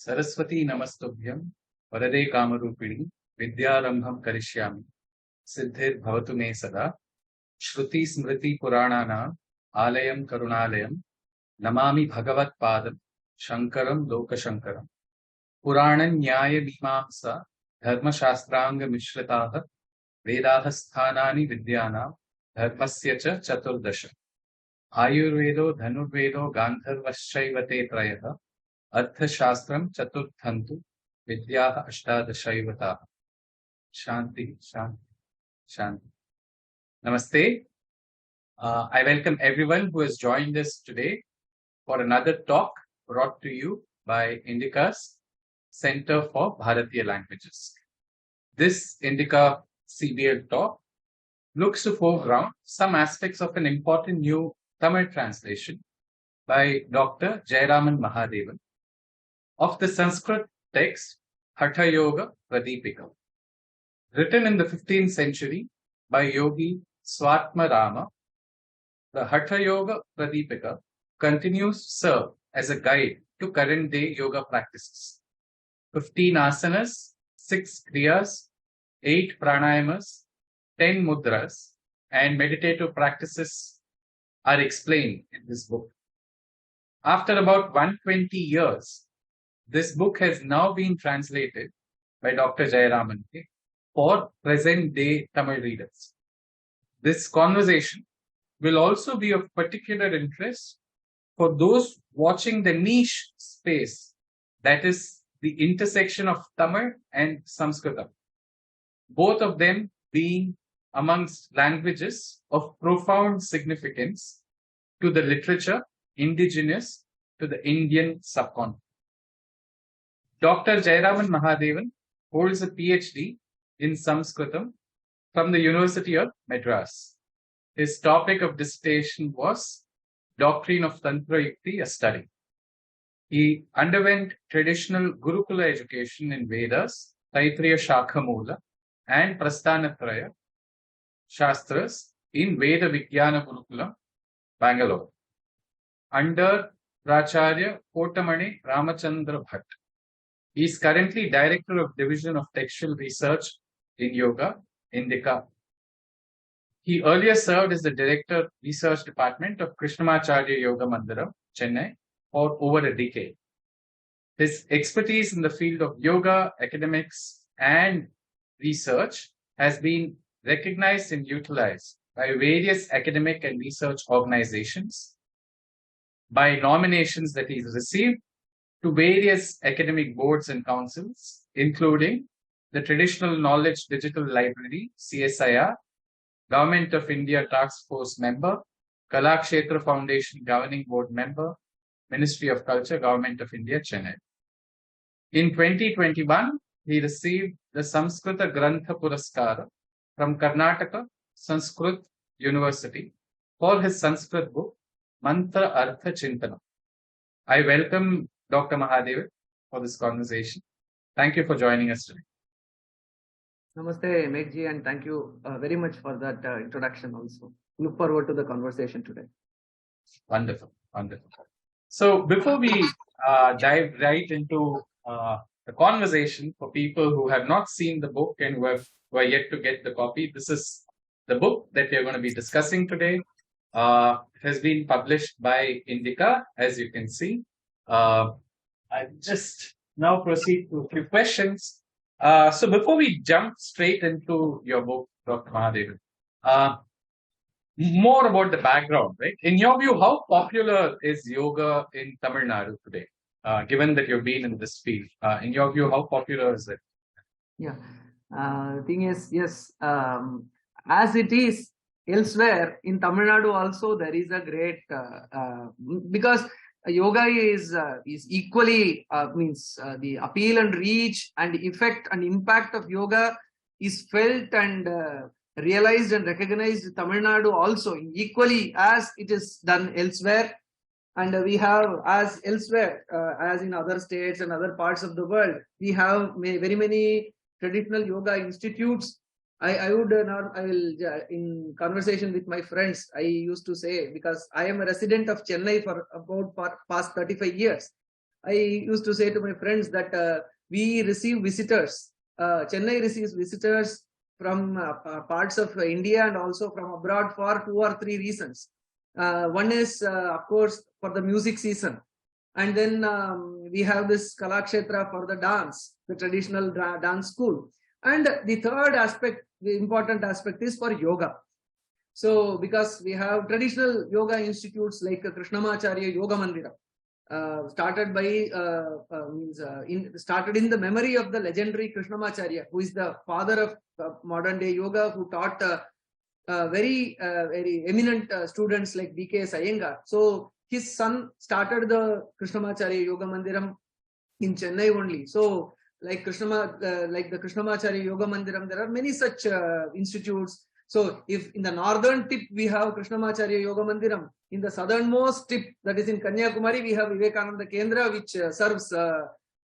सरस्वती नमस्तुभ्यं वरदे कामरूपिणी विद्यारंभं करिष्यामि सिद्धिर्भवतु मे सदा श्रुति स्मृति पुराणानाम् आलयं करुणालयं नमामि भगवत्पादं शंकरं लोकशंकरं पुराण न्याय मीमांसा धर्मशास्त्रांग मिश्रिताः वेदाः स्थानानि विद्यानां धर्मस्य च चतुर्दश आयुर्वेदो धनुर्वेदो गान्धर्वश्चैव ते त्रयः अर्थशास्त्रं चतुर्थन्तु विद्याः अष्टादशैव ताः शांति शांति शांति. Namaste. I welcome everyone who has joined us today for another talk brought to you by Indica's Center for Bharatiya Languages. This Indica CBL talk looks to foreground some aspects of an important new Tamil translation by Dr. Jayaraman Mahadevan of the Sanskrit text Hathayogapradeepika, written in the 15th century by Yogi Swatma Rama. The Hathayogapradeepika continues to serve as a guide to current day yoga practices. 15 asanas, 6 kriyas, 8 pranayamas, 10 mudras, and meditative practices are explained in this book. After about 120 years, this book has now been translated by Dr. Jayaraman for present-day Tamil readers. This conversation will also be of particular interest for those watching the niche space, that is the intersection of Tamil and Sanskritam, both of them being amongst languages of profound significance to the literature indigenous to the Indian subcontinent. Dr. Jayaraman Mahadevan holds a PhD in Sanskritam from the University of Madras. His topic of dissertation was Doctrine of Tantra Yukti, a study. He underwent traditional Gurukula education in Vedas, Taittiriya Shakhamula, and Prasthanatraya Shastras in Veda Vijnana Gurukulam, Bangalore, under Pracharya Kotamani Ramachandra Bhatt. He is currently Director of Division of Textual Research in Yoga, Indica. He earlier served as the Director of Research Department of Krishnamacharya Yoga Mandiram, Chennai, for over a decade. His expertise in the field of yoga, academics, and research has been recognized and utilized by various academic and research organizations, by nominations that he's received to various academic boards and councils, including the Traditional Knowledge Digital Library, CSIR, Government of India Task Force member, Kalakshetra Foundation Governing Board member, Ministry of Culture, Government of India, Chennai. In 2021, he received the Samskrita Grantha Puraskara from Karnataka Sanskrit University for his Sanskrit book, Mantra Artha Chintana. I welcome Dr. Mahadevan for this conversation. Thank you for joining us today. Namaste, Megji, and thank you very much for that introduction also. Look forward to the conversation today. Wonderful, wonderful. So before we dive right into the conversation, for people who have not seen the book and who are yet to get the copy, this is the book that we are going to be discussing today. It has been published by Indica, as you can see. I just now proceed to a few questions. So before we jump straight into your book, Dr. Mahadevan, more about the background, right? In your view, how popular is yoga in Tamil Nadu today? Given that you've been in this field, in your view, how popular is it? Yeah, the thing is, yes, as it is elsewhere in Tamil Nadu also, there is a great because yoga is equally means the appeal and reach and effect and impact of yoga is felt and realized and recognized in Tamil Nadu also equally as it is done elsewhere. And we have, as elsewhere, as in other states and other parts of the world, we have very many traditional yoga institutes. I will in conversation with my friends, I used to say, because I am a resident of Chennai for about past 35 years, I used to say to my friends that we receive visitors. Chennai receives visitors from parts of India and also from abroad for 2 or 3 reasons. One is, of course, for the music season. And then we have this Kalakshetra for the dance, the traditional dance school. And the third aspect, the important aspect, is for yoga. So because we have traditional yoga institutes like Krishnamacharya Yoga Mandira, started in the memory of the legendary Krishnamacharya, who is the father of modern day yoga, who taught very eminent students like B.K.S. Iyengar. So his son started the Krishnamacharya Yoga Mandiram in Chennai only. So like the Krishnamacharya Yoga Mandiram, there are many such institutes. So if in the northern tip we have Krishnamacharya Yoga Mandiram, in the southernmost tip, that is in Kanyakumari, we have Vivekananda Kendra, which serves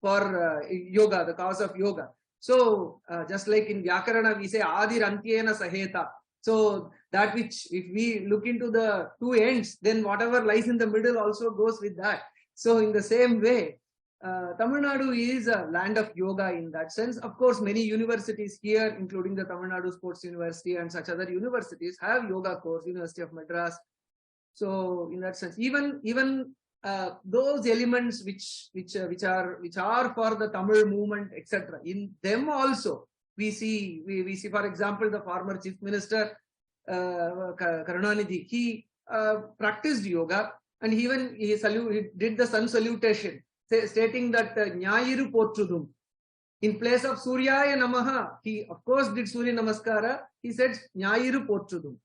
for yoga, the cause of yoga. So just like in Vyakarana, we say Adir Antyena Saheta. So that which, if we look into the two ends, then whatever lies in the middle also goes with that. So in the same way, Tamil Nadu is a land of yoga in that sense. Of course, many universities here, including the Tamil Nadu Sports University and such other universities, have yoga course, University of Madras. So in that sense, even those elements which are for the Tamil movement, etc., in them also we see, for example, the former Chief Minister Karunanidhi, he practiced yoga, and even he did the sun salutation, stating that Nyayiru Potrudum. In place of Suryaya Namaha, he of course did Surya Namaskara, he said Nyayiru Potrudum.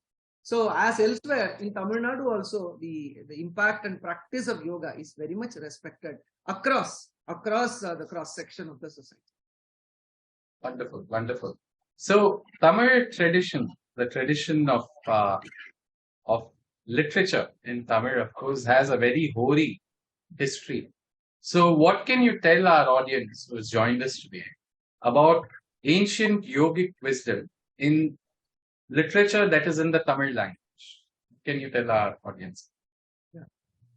So as elsewhere, in Tamil Nadu also, the impact and practice of yoga is very much respected across the cross section of the society. Wonderful, wonderful. So Tamil tradition, the tradition of literature in Tamil, of course, has a very hoary history. So what can you tell our audience who has joined us today about ancient yogic wisdom in literature that is in the Tamil language? Can you tell our audience? Yeah.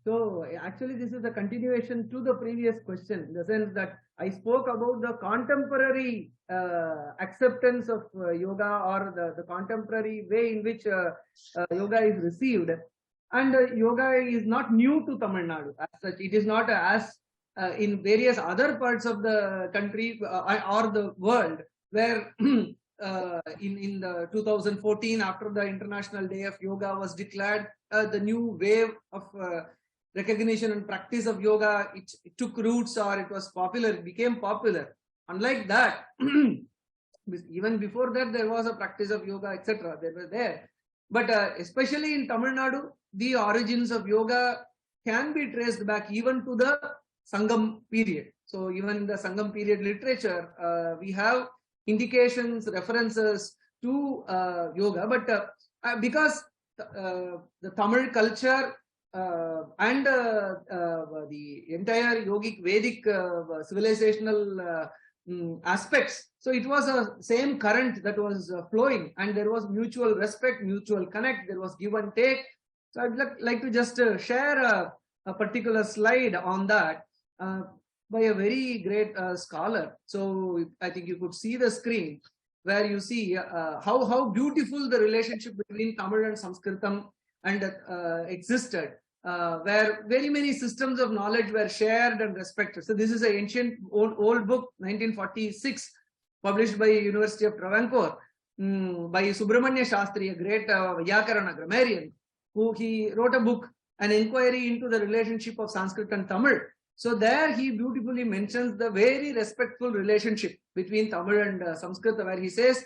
So actually this is a continuation to the previous question, in the sense that I spoke about the contemporary acceptance of yoga, or the contemporary way in which yoga is received. And yoga is not new to Tamil Nadu as such. It is not as in various other parts of the country or the world, where in the 2014, after the International Day of Yoga was declared, the new wave of recognition and practice of yoga, it took roots, or it was popular, it became popular. Unlike that, even before that, there was a practice of yoga, etc. They were there. But especially in Tamil Nadu, the origins of yoga can be traced back even to the Sangam period. So even in the Sangam period literature, we have indications, references to yoga. But because the Tamil culture and the entire yogic Vedic civilizational aspects, so it was a same current that was flowing, and there was mutual respect, mutual connect, there was give and take. So I'd like to just share a particular slide on that by a very great scholar. So I think you could see the screen, where you see how beautiful the relationship between Tamil and Sanskritam and existed, where very many systems of knowledge were shared and respected. So this is an ancient old book, 1946, published by University of Travancore, by Subramanya Shastri, a great Vyakarana grammarian, who he wrote a book, an inquiry into the relationship of Sanskrit and Tamil. So there he beautifully mentions the very respectful relationship between Tamil and Sanskrit, where he says,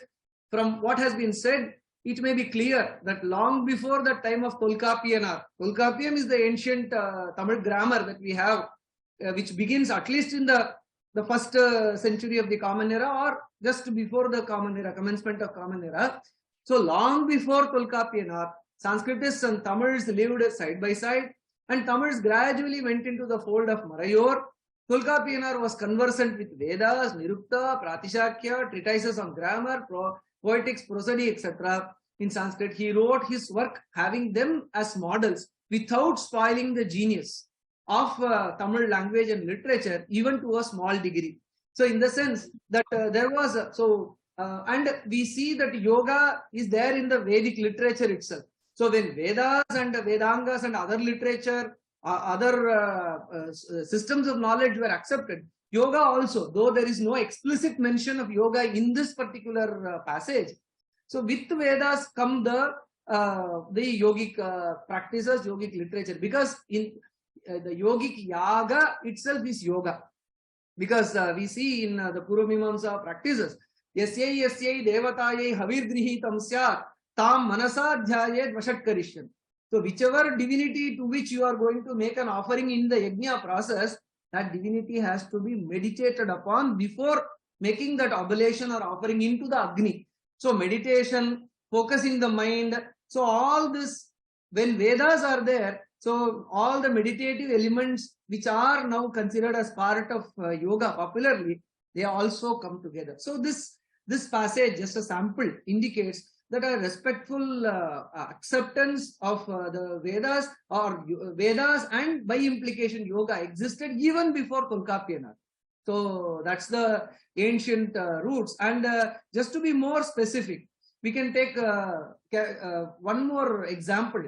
from what has been said, it may be clear that long before the time of Tolkapian is the ancient Tamil grammar that we have, which begins at least in the first century of the Common Era, or just before the Common Era, commencement of Common Era. So long before Tolkapian, Sanskritists and Tamils lived side by side, and Tamils gradually went into the fold of Marayor. Tolkapian was conversant with Vedas, Nirukta, Pratishakya, treatises on grammar, poetics, prosody, etc. in Sanskrit. He wrote his work having them as models without spoiling the genius. of Tamil language and literature, even to a small degree. So in the sense that there was, and we see that yoga is there in the Vedic literature itself. So when Vedas and Vedangas and other literature, other systems of knowledge were accepted, yoga also, though there is no explicit mention of yoga in this particular passage. So with Vedas come the yogic practices, yogic literature, because in the yogic yaga itself is yoga. Because we see in the Purvamimamsa practices, yasyai devatayai havirgrihitam syat tam manasa dhyayet vashatkarishyan. So whichever divinity to which you are going to make an offering in the yajna process, that divinity has to be meditated upon before making that oblation or offering into the Agni. So meditation, focusing the mind. So all this, when Vedas are there, so all the meditative elements which are now considered as part of yoga popularly, they also come together. So this passage, just a sample, indicates that a respectful acceptance of the Vedas or Vedas and by implication yoga existed even before Tolkappiyanath. So that's the ancient roots. And just to be more specific, we can take one more example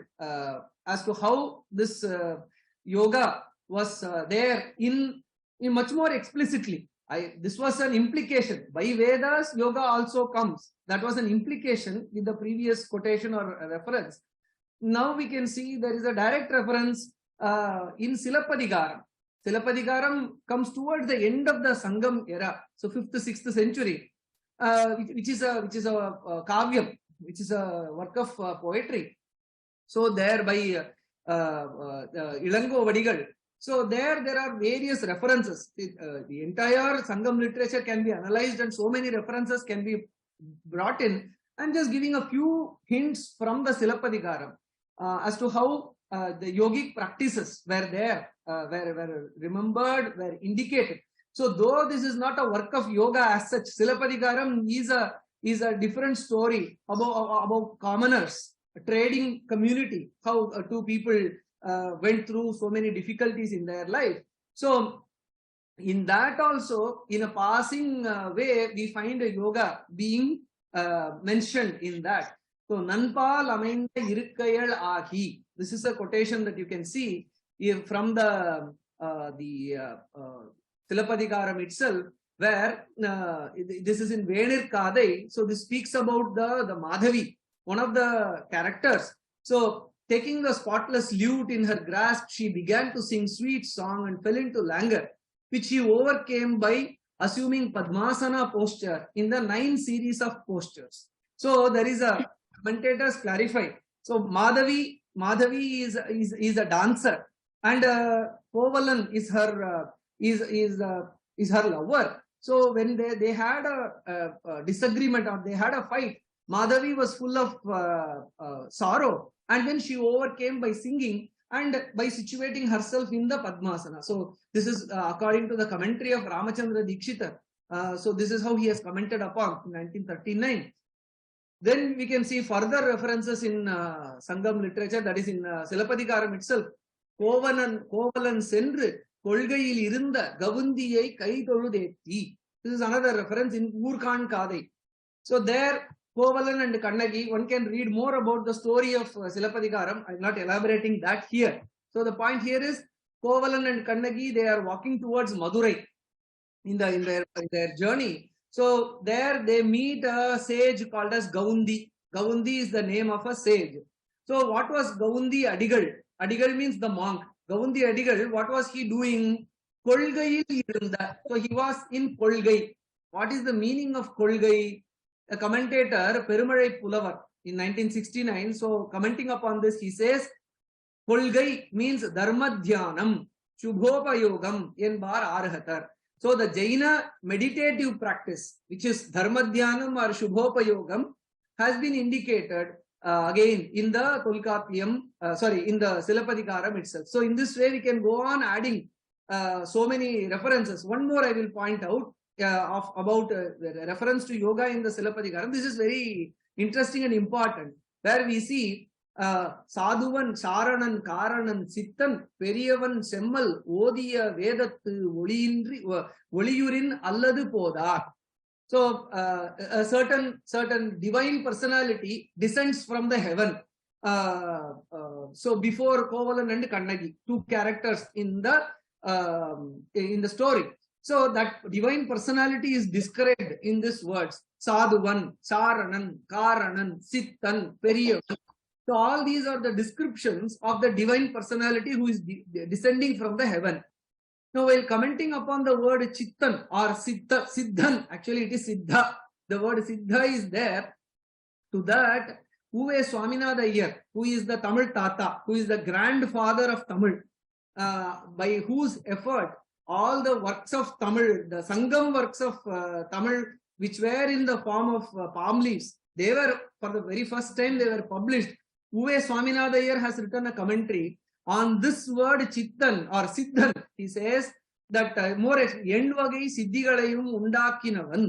as to how this yoga was there in much more explicitly. This was an implication. By Vedas, yoga also comes. That was an implication with the previous quotation or reference. Now we can see there is a direct reference in Silappadigaram. Silappadigaram comes towards the end of the Sangam era, so 5th, 6th century, which is a kavyam, which is a work of poetry. So there by Ilango Vadigal. So there are various references. The entire Sangam literature can be analyzed and so many references can be brought in. I'm just giving a few hints from the Silappadigaram as to how the yogic practices were there, were remembered, were indicated. So though this is not a work of yoga as such, Silappadigaram is a different story about commoners, a trading community, how two people went through so many difficulties in their life. So in that also, in a passing way, we find yoga being mentioned in that. So Nanpal amainda irukkayal ahi. This is a quotation that you can see from the Silappadigaram itself, where this is in Venir Kadai. So this speaks about the Madhavi, one of the characters. So taking the spotless lute in her grasp, she began to sing sweet song and fell into languor, which she overcame by assuming Padmasana posture in the 9 series of postures. So there is a commentators clarify. So Madhavi is a dancer, and Kovalan is her her lover. So when they had a disagreement or they had a fight, Madhavi was full of sorrow, and then she overcame by singing and by situating herself in the Padmasana. So this is according to the commentary of Ramachandra Dikshita. So this is how he has commented upon in 1939. Then we can see further references in Sangam literature, that is in Silappadigaram itself. Kovalan Sendru Kolgayil Irunda Gavundiyai Kai Toludeti. This is another reference in Urkan Kadai. So there, Kovalan and Kannagi, one can read more about the story of Silappadigaram. I'm not elaborating that here. So the point here is Kovalan and Kannagi, they are walking towards Madurai in their journey. So there they meet a sage called as Gaundi. Gaundi is the name of a sage. So what was Gaundi Adigal? Adigal means the monk. Gaundi Adigal, what was he doing? Kolgayil irunda. So he was in Kolgai. What is the meaning of Kolgai? A commentator, Perumalai Pulavar, in 1969, so commenting upon this, he says, Kolgai means Dharmadhyanam, Shubhopayogam, Yenbar Arhatar. So the Jaina meditative practice, which is Dharmadhyanam or Shubhopayogam, has been indicated again in the in the Silappadigaram itself. So in this way, we can go on adding so many references. One more I will point out about the reference to yoga in the Silappadigaram. This is very interesting and important, where we see Sathuvan Saranan காரணன் சித்தன் பெரியவன் செம்மல் ஓதிய வேதத்து ஒளியுரின் அல்லது போதார். So a certain divine personality descends from the heaven. So before Kovalan and Kannagi, two characters in the story. So that divine personality is described in these words: Sadhuvan, Saranan, Karanan, Sittan, Periyavan. So all these are the descriptions of the divine personality who is descending from the heaven. Now, while commenting upon the word Chittan or Siddhan, actually it is Siddha. The word Siddha is there. To that, U.A. Swaminatha Iyer, who is the Tamil Tata, who is the grandfather of Tamil, by whose effort all the works of Tamil, the Sangam works of Tamil, which were in the form of palm leaves, they were, for the very first time, they were published. U.A. Swaminatha Iyer has written a commentary on this word Chittan or Siddhan. He says that more Endvagai Siddhigalayum Undakinavan,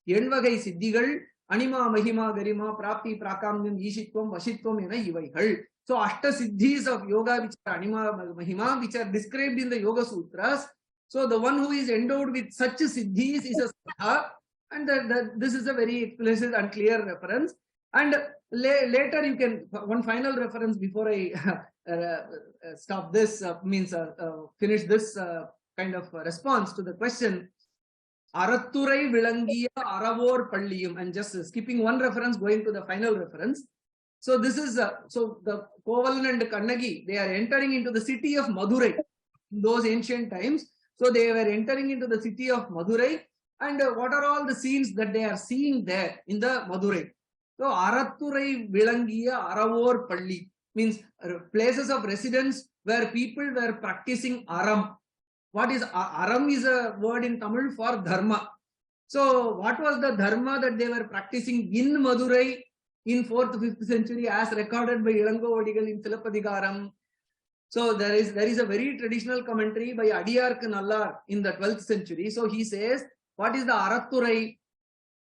Endvagai Siddhigal, Anima, Mahima, Garima, Prapti, Prakamyam, Ishitvam, Vashitvam, Ena Ivaikal. So Ashta Siddhis of yoga, which are Anima, Mahima, which are described in the Yoga Sutras. So the one who is endowed with such Siddhis is a Siddha, and this is a very explicit and clear reference. And later you can, one final reference before I stop this, finish this kind of response to the question. Arathurai Vilangiya Aravor Palliyum, and just skipping one reference, going to the final reference. So this is, so the Kovalan and Kannagi, they are entering into the city of Madurai in those ancient times. So they were entering into the city of Madurai, and what are all the scenes that they are seeing there in the Madurai? So Arathurai Vilangiya Aravor Palli means places of residence where people were practicing Aram. What is Aram? Is a word in Tamil for Dharma. So what was the Dharma that they were practicing in Madurai in 4th to 5th century as recorded by Ilango Vadigal in Silappatikaram? So there is a very traditional commentary by Adiyark Nallar in the 12th century. So he says, what is the Arathurai?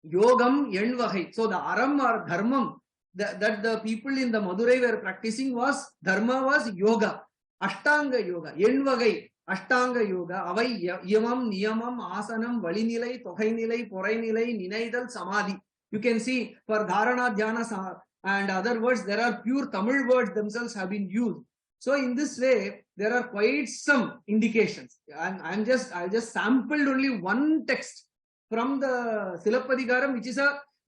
Yogam Endvagai. So the Aram or Dharmam that the people in the Madurai were practicing was, Dharma was yoga, Ashtanga yoga, Endvagai, Ashtanga yoga, Avai Yamam, Niyamam, Asanam, Valinilai, Tohainilai, Porainilai, Ninaidal, Samadhi. You can see for Dharana, Dhyana and other words, there are pure Tamil words themselves have been used. So in this way, there are quite some indications. I just sampled only one text from the Silappatikaram,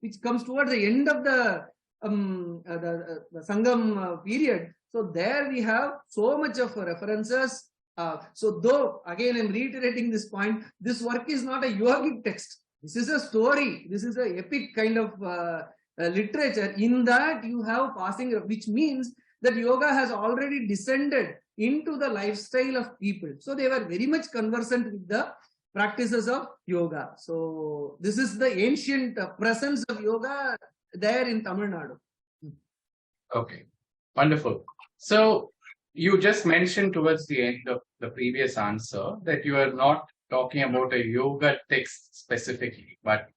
which comes towards the end of the Sangam period. So there we have so much of references. So though, again, I'm reiterating this point, this work is not a yogic text. This is a story. This is an epic kind of literature. In that you have passing, which means that yoga has already descended into the lifestyle of people. So they were very much conversant with the practices of yoga. So this is the ancient presence of yoga there in Tamil Nadu. Okay, wonderful. So you just mentioned towards the end of the previous answer that you are not talking about a yoga text specifically, but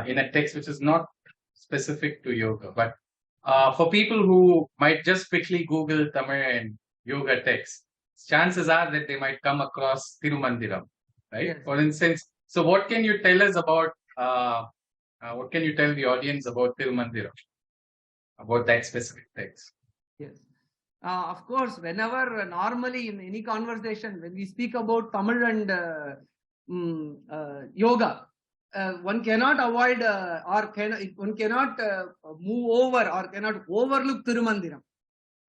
in a text which is not specific to yoga. But for people who might just quickly Google Tamil and yoga text, chances are that they might come across Tirumandiram, right? Yes. For instance, so what can you tell us about, what can you tell the audience about Tirumandiram, about that specific text? Yes. Of course, whenever normally in any conversation, when we speak about Tamil and yoga, one cannot avoid one cannot move over or cannot overlook Tirumandiram,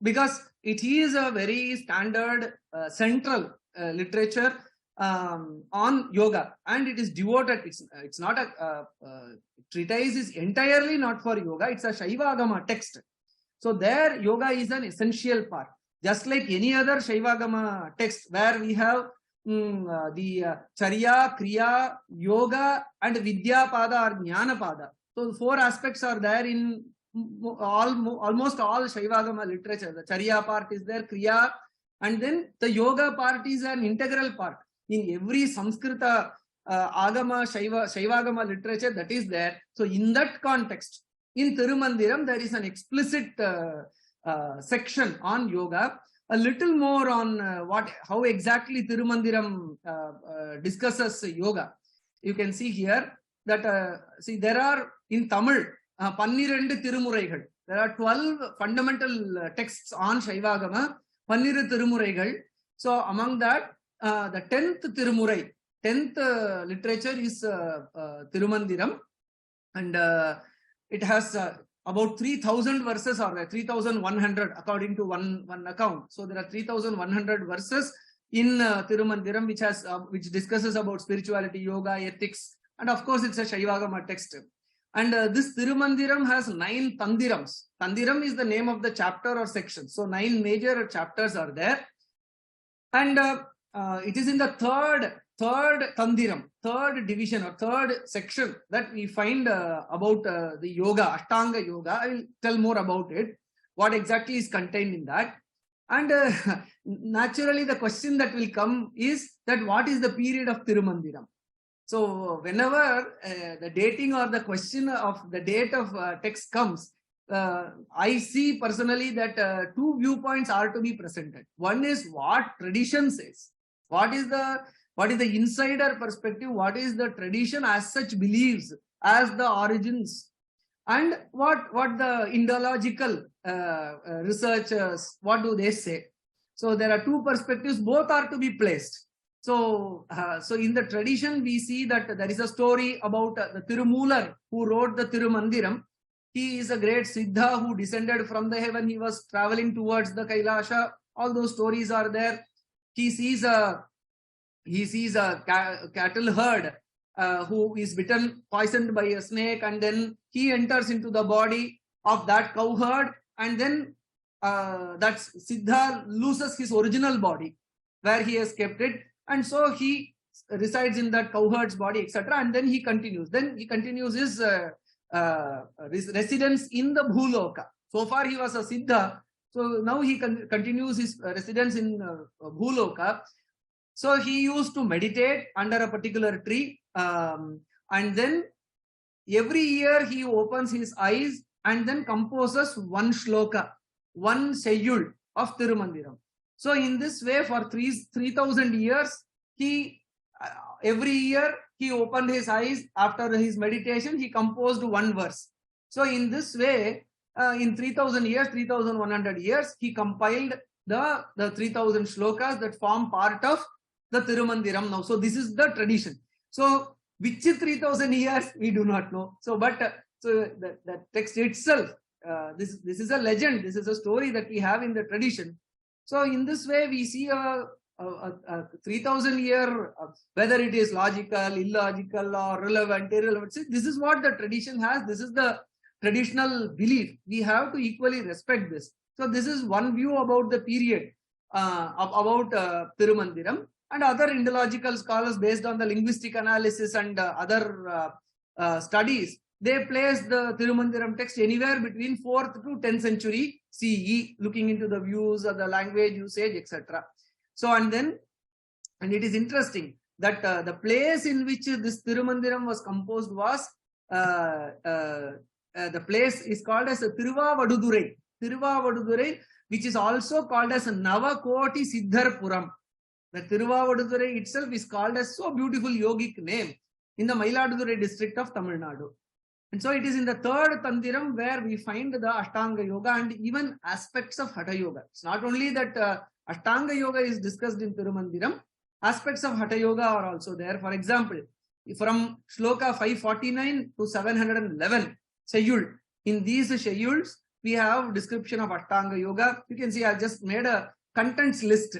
because it is a very standard central literature on yoga, and it is devoted. It's not a treatise is entirely not for yoga. It's a Shaivagama text. So there yoga is an essential part, just like any other Shaivagama text where we have the Charya, Kriya, Yoga and Vidya Pada or Jnana Pada. So 4 aspects are there in almost all Shaivagama literature. The Charya part is there, Kriya, and then the Yoga part is an integral part. In every Sanskrita Agama, Shaivagama literature that is there. So in that context, in Tirumandiram, there is an explicit section on yoga, a little more on how exactly Tirumandiram discusses yoga. You can see here that there are in Tamil 12 Tirumuraigal. There are 12 fundamental texts on Shaivagama, 12 Tirumuraigal. So among that, the 10th Tirumurai, 10th literature is Tirumandiram, and it has about 3,000 verses, or 3,100 according to one account. So there are 3,100 verses in Tirumandiram, which discusses about spirituality, yoga, ethics, and of course it's a Shaivagama text. And this Tirumandiram has 9 Tandirams. Tandiram is the name of the chapter or section. So 9 major chapters are there, and it is in the third Tandiram, third division or third section that we find about the yoga, Ashtanga yoga. I will tell more about it, what exactly is contained in that. And naturally the question that will come is that what is the period of Tirumandiram? So whenever the dating or the question of the date of text comes, I see personally that 2 viewpoints are to be presented. One is what tradition says. What is the insider perspective? What is the tradition as such believes as the origins? And what the Indological researchers, what do they say? So there are 2 perspectives, both are to be placed. So in the tradition, we see that there is a story about the Tirumular who wrote the Tirumandiram. He is a great Siddha who descended from the heaven. He was traveling towards the Kailasha. All those stories are there. He sees a cattle herd who is poisoned by a snake, and then he enters into the body of that cow herd, and then that Siddha loses his original body where he has kept it, and so he resides in that cow herd's body, etc. And then he continues. His residence in the Bhuloka. So far he was a Siddha, so now he continues his residence in Bhuloka. So he used to meditate under a particular tree, and then every year he opens his eyes and then composes one shloka, one schedule of Tirumandiram. So in this way, for 3,000 years, every year he opened his eyes after his meditation, he composed one verse. So in this way, in 3,000 years, 3,100 years, he compiled the 3,000 shlokas that form part of the Tirumandiram now. So this is the tradition. So which 3,000 years we do not know. So the text itself, this is a legend. This is a story that we have in the tradition. So in this way, we see a 3,000 year, whether it is logical, illogical, or relevant, irrelevant. See, this is what the tradition has. This is the traditional belief. We have to equally respect this. So this is one view about the period about Tirumandiram. And other Indological scholars, based on the linguistic analysis and other studies, they place the Tirumandiram text anywhere between 4th to 10th century CE, looking into the views of the language usage, etc. So and it is interesting that the place in which this Tirumandiram was composed was the place is called as Tiruvavadudurai. Tiruvavadudurai, which is also called as Navakoti Siddharpuram. The Tiruvavadudurai itself is called as so beautiful yogic name in the Mayiladurai district of Tamil Nadu. And so it is in the 3rd Tandiram where we find the Ashtanga Yoga and even aspects of Hatha Yoga. It's not only that Ashtanga Yoga is discussed in Tirumandiram, aspects of Hatha Yoga are also there. For example, from Shloka 549 to 711 schedule. In these schedules, we have description of Ashtanga Yoga. You can see I just made a contents list.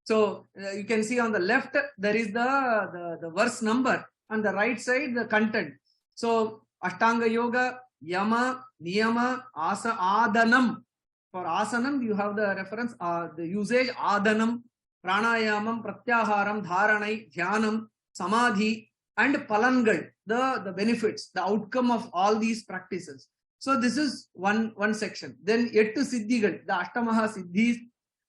So you can see on the left, there is the verse number. On the right side, the content. So Ashtanga Yoga, Yama, Niyama, Adanam. For Asanam, you have the reference, the usage, Adanam, Pranayamam, Pratyaharam, Dharanai, Dhyanam, Samadhi, and Palangal, the benefits, the outcome of all these practices. So this is one section. Then Ettu Siddhigal, the Ashtamaha Siddhis,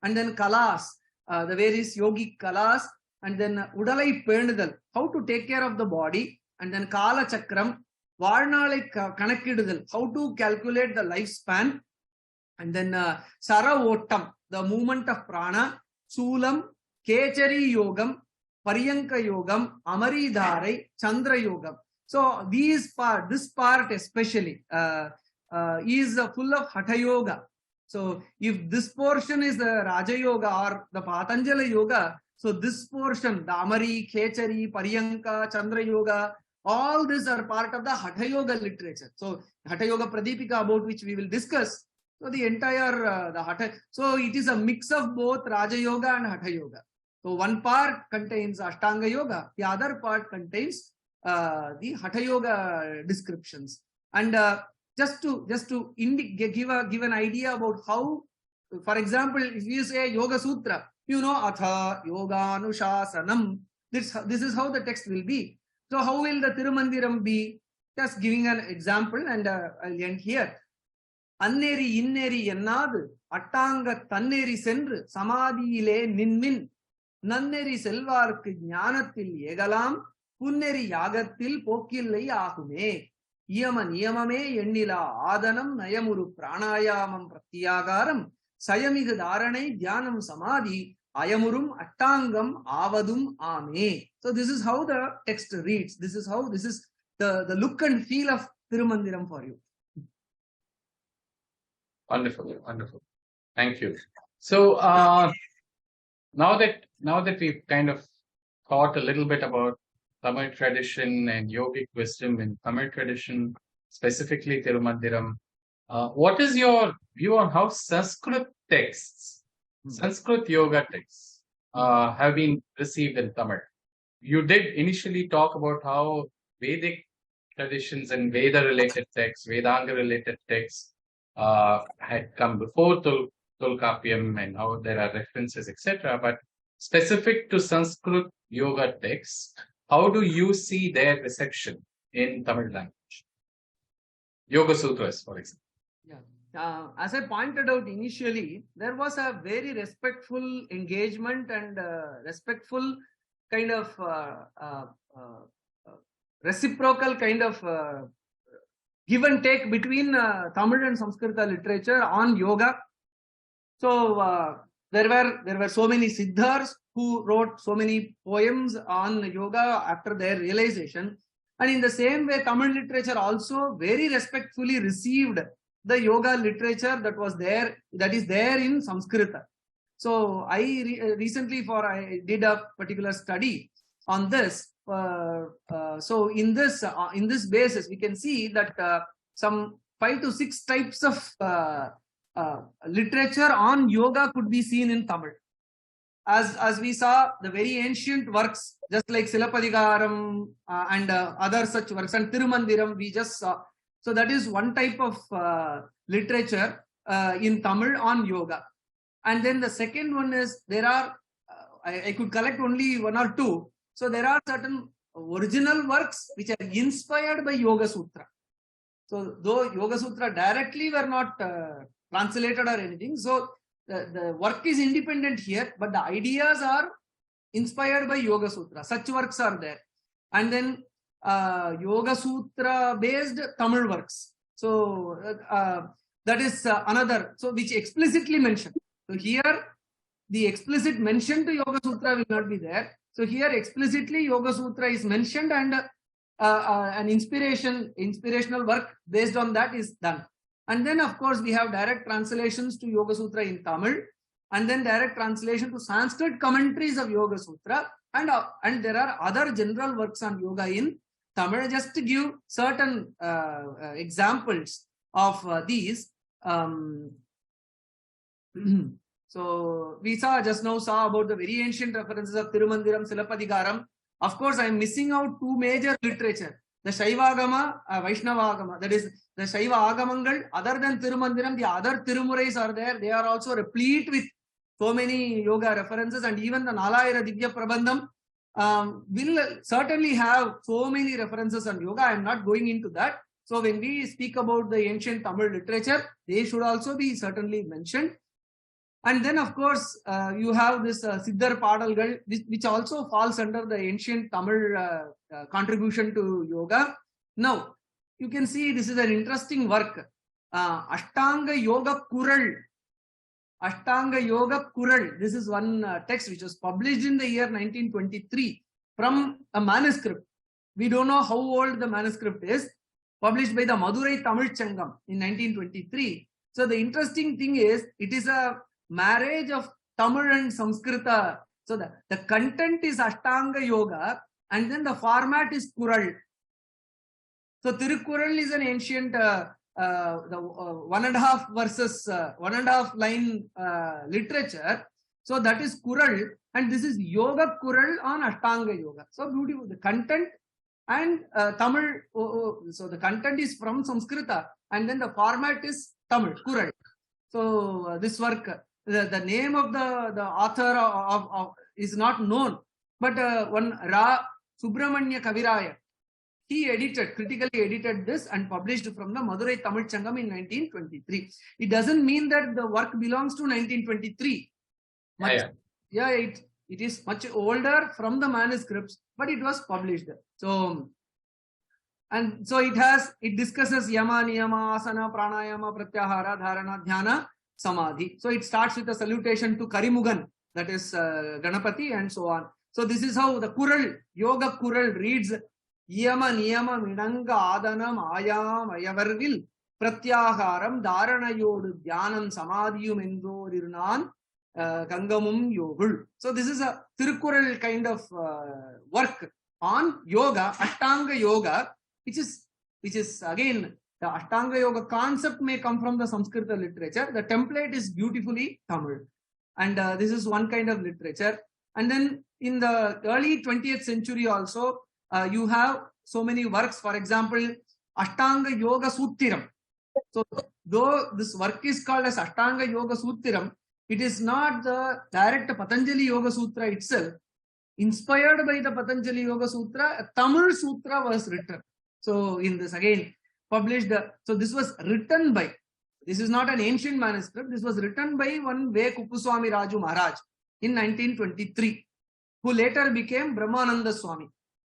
and then Kalas, the various yogic Kalas, and then Udalai Pendudal, how to take care of the body, and then Kala Chakram, Varnalai Kanakkidudal, how to calculate the lifespan, And then Sara Ottam, the movement of prana, Sulam, Kechari Yogam, Paryanka Yogam, Amari Dharai, Chandra Yogam. So this part especially is full of Hatha Yoga. So if this portion is the Raja Yoga or the Patanjali Yoga, so this portion, the Amari, Kechari, Paryanka, Chandra Yoga, all these are part of the Hatha Yoga literature. So Hathayogapradeepika, about which we will discuss. So the entire the Hatha, so it is a mix of both Raja Yoga and Hatha Yoga. So one part contains Ashtanga Yoga, the other part contains the Hatha Yoga descriptions. And just to give an idea about how, for example, if you say Yoga Sutra, you know, Atha Yoga Anushasanam, this is how the text will be. So how will the Tirumandiram be? Just giving an example, and I'll end here. Anneri inneri ennadu attanga tanneri sendru samadhiyile ninmin nanneri selvarku ஞானத்தில் ஏகலாம் புன்னெறி யாகத்தில் போக்கில்லை ஆகுமே iyama niyamame எண்ணிலா ஆதனம் நயமுரு பிராணாயாமம் பிரத்யாகாரம் சயமிகு தாரணை தியானம் சமாதி ayamurum attangam avadum ame. So this is how the text reads. This is the look and feel of Tirumandiram for you. Wonderful, wonderful. Thank you. So now that we've kind of thought a little bit about Tamil tradition and yogic wisdom in Tamil tradition, specifically Tirumandiram, what is your view on how Sanskrit texts, Sanskrit yoga texts, have been received in Tamil? You did initially talk about how Vedic traditions and Veda-related texts, Vedanga-related texts had come before Tolkappiyam and how there are references, etc. But specific to Sanskrit yoga texts, how do you see their reception in Tamil language? Yoga Sutras, for example. Yeah. As I pointed out initially, there was a very respectful engagement and respectful kind of reciprocal kind of give and take between Tamil and Sanskrita literature on yoga. So there were so many Siddhars who wrote so many poems on yoga after their realization, and in the same way Tamil literature also very respectfully received the yoga literature that is there in Sanskrita. So I recently I did a particular study on this. So in this basis, we can see that some 5 to 6 types of literature on yoga could be seen in Tamil. As we saw, the very ancient works, just like Silappadigaram and other such works, and Tirumandiram we just saw. So that is one type of literature in Tamil on yoga. And then the second one is, there are, I could collect only 1 or 2. So there are certain original works which are inspired by Yoga Sutra. So though Yoga Sutra directly were not translated or anything, so the work is independent here, but the ideas are inspired by Yoga Sutra. Such works are there. And then Yoga Sutra based Tamil works. So that is another, so which explicitly mentioned. So here the explicit mention to Yoga Sutra will not be there. So here explicitly Yoga Sutra is mentioned, and an inspirational work based on that is done. And then of course we have direct translations to Yoga Sutra in Tamil, and then direct translation to Sanskrit commentaries of Yoga Sutra, and there are other general works on yoga in Tamil. Just to give certain examples of these. So we just now saw about the very ancient references of Tirumandiram, Silappadigaram. Of course, I am missing out 2 major literature: the Shaivagama, Vaishnavagama. That is the Shaiva Agamangal. Other than Tirumandiram, the other Tirumurais are there. They are also replete with so many yoga references, and even the Nalayira Divya Prabandham will certainly have so many references on yoga. I am not going into that. So when we speak about the ancient Tamil literature, they should also be certainly mentioned. And then of course you have this Siddhar Padalgal, which also falls under the ancient Tamil contribution to yoga. Now you can see this is an interesting work. Ashtanga Yoga Kural. Ashtanga Yoga Kural. This is one text which was published in the year 1923 from a manuscript. We don't know how old the manuscript is. Published by the Madurai Tamil Changam in 1923. So the interesting thing is, it is a marriage of Tamil and Sanskrita. So the content is Ashtanga Yoga, and then the format is Kural. So Tirukural is an ancient, the 1.5 verses, 1.5 line literature. So that is Kural, and this is Yoga Kural on Ashtanga Yoga. So beautiful. The content and Tamil, so the content is from Sanskrita, and then the format is Tamil, Kural. So this work, the name of the author of is not known, but one Ra Subramanya Kaviraya, he critically edited this and published from the Madurai Tamil Changam in 1923. It doesn't mean that the work belongs to 1923. It is much older from the manuscripts, but it was published. So, and so it discusses yama, niyama, asana, pranayama, pratyahara, dharana, dhyana, samadhi. So it starts with a salutation to Karimugan, that is Ganapati, and so on. So this is how the Kural, Yoga Kural reads: Yama, niyama, minanga, adanam, ayam, ayavarvil, pratyaharam, dharana yodu, dhyanam, samadhiyum, endorirnan, Gangamum Yogul. So this is a Tirukural kind of work on yoga, Ashtanga Yoga, which is again, the Ashtanga Yoga concept may come from the Sanskrita literature. The template is beautifully Tamil, and this is one kind of literature. And then in the early 20th century also, you have so many works. For example, Ashtanga Yoga Suttiram. So though this work is called as Ashtanga Yoga Suttiram, it is not the direct Patanjali Yoga Sutra itself. Inspired by the Patanjali Yoga Sutra, a Tamil Sutra was written. So in this again published, so this was written by, this is not an ancient manuscript, this was written by one Ve Kuppuswami Raju Maharaj in 1923, who later became Brahmananda Swami.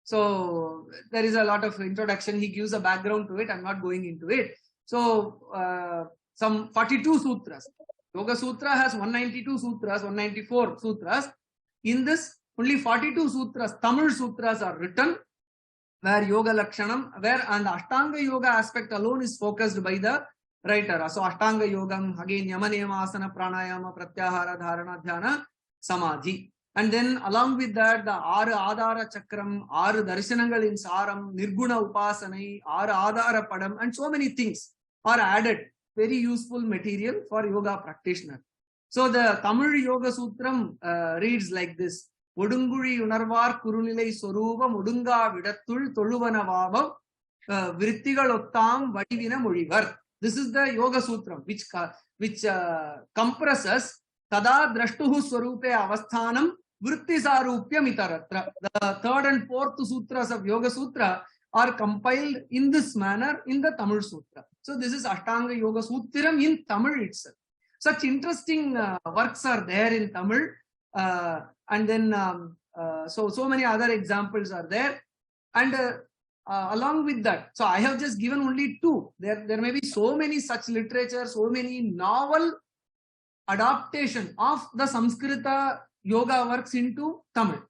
So there is a lot of introduction, he gives a background to it, I'm not going into it. So some 42 sutras. Yoga Sutra has 192 sutras, 194 sutras. In this, only 42 sutras, Tamil sutras are written, where Yoga Lakshanam, and the Ashtanga Yoga aspect alone is focused by the writer. So Ashtanga Yogam, again, Yama, Niyama, Asana, Pranayama, Pratyahara, Dharana, Dhyana, Samadhi. And then along with that, the Aru Adhara Chakram, Aru Darshanangal in Saram, Nirguna Upasanai, Aru Adhara Padam, and so many things are added. Very useful material for yoga practitioner. So the Tamil Yoga Sutram reads like this: Odunguri Unarvar Kurunilai Soruva Mudunga Vidatul Toluvana Vrittigalottam Vadivina Mudivar. This is the Yoga Sutram, which compresses Tada Drashtuhu Swarupe Avasthanam Vrittisarupyam Itaratra. The third and fourth sutras of Yoga Sutra are compiled in this manner in the Tamil Sutra. So this is Ashtanga Yoga Sutram in Tamil itself. Such interesting works are there in Tamil, and then so many other examples are there. And along with that, so I have just given only two. There may be so many such literature, so many novel adaptation of the Sanskrita yoga works into Tamil.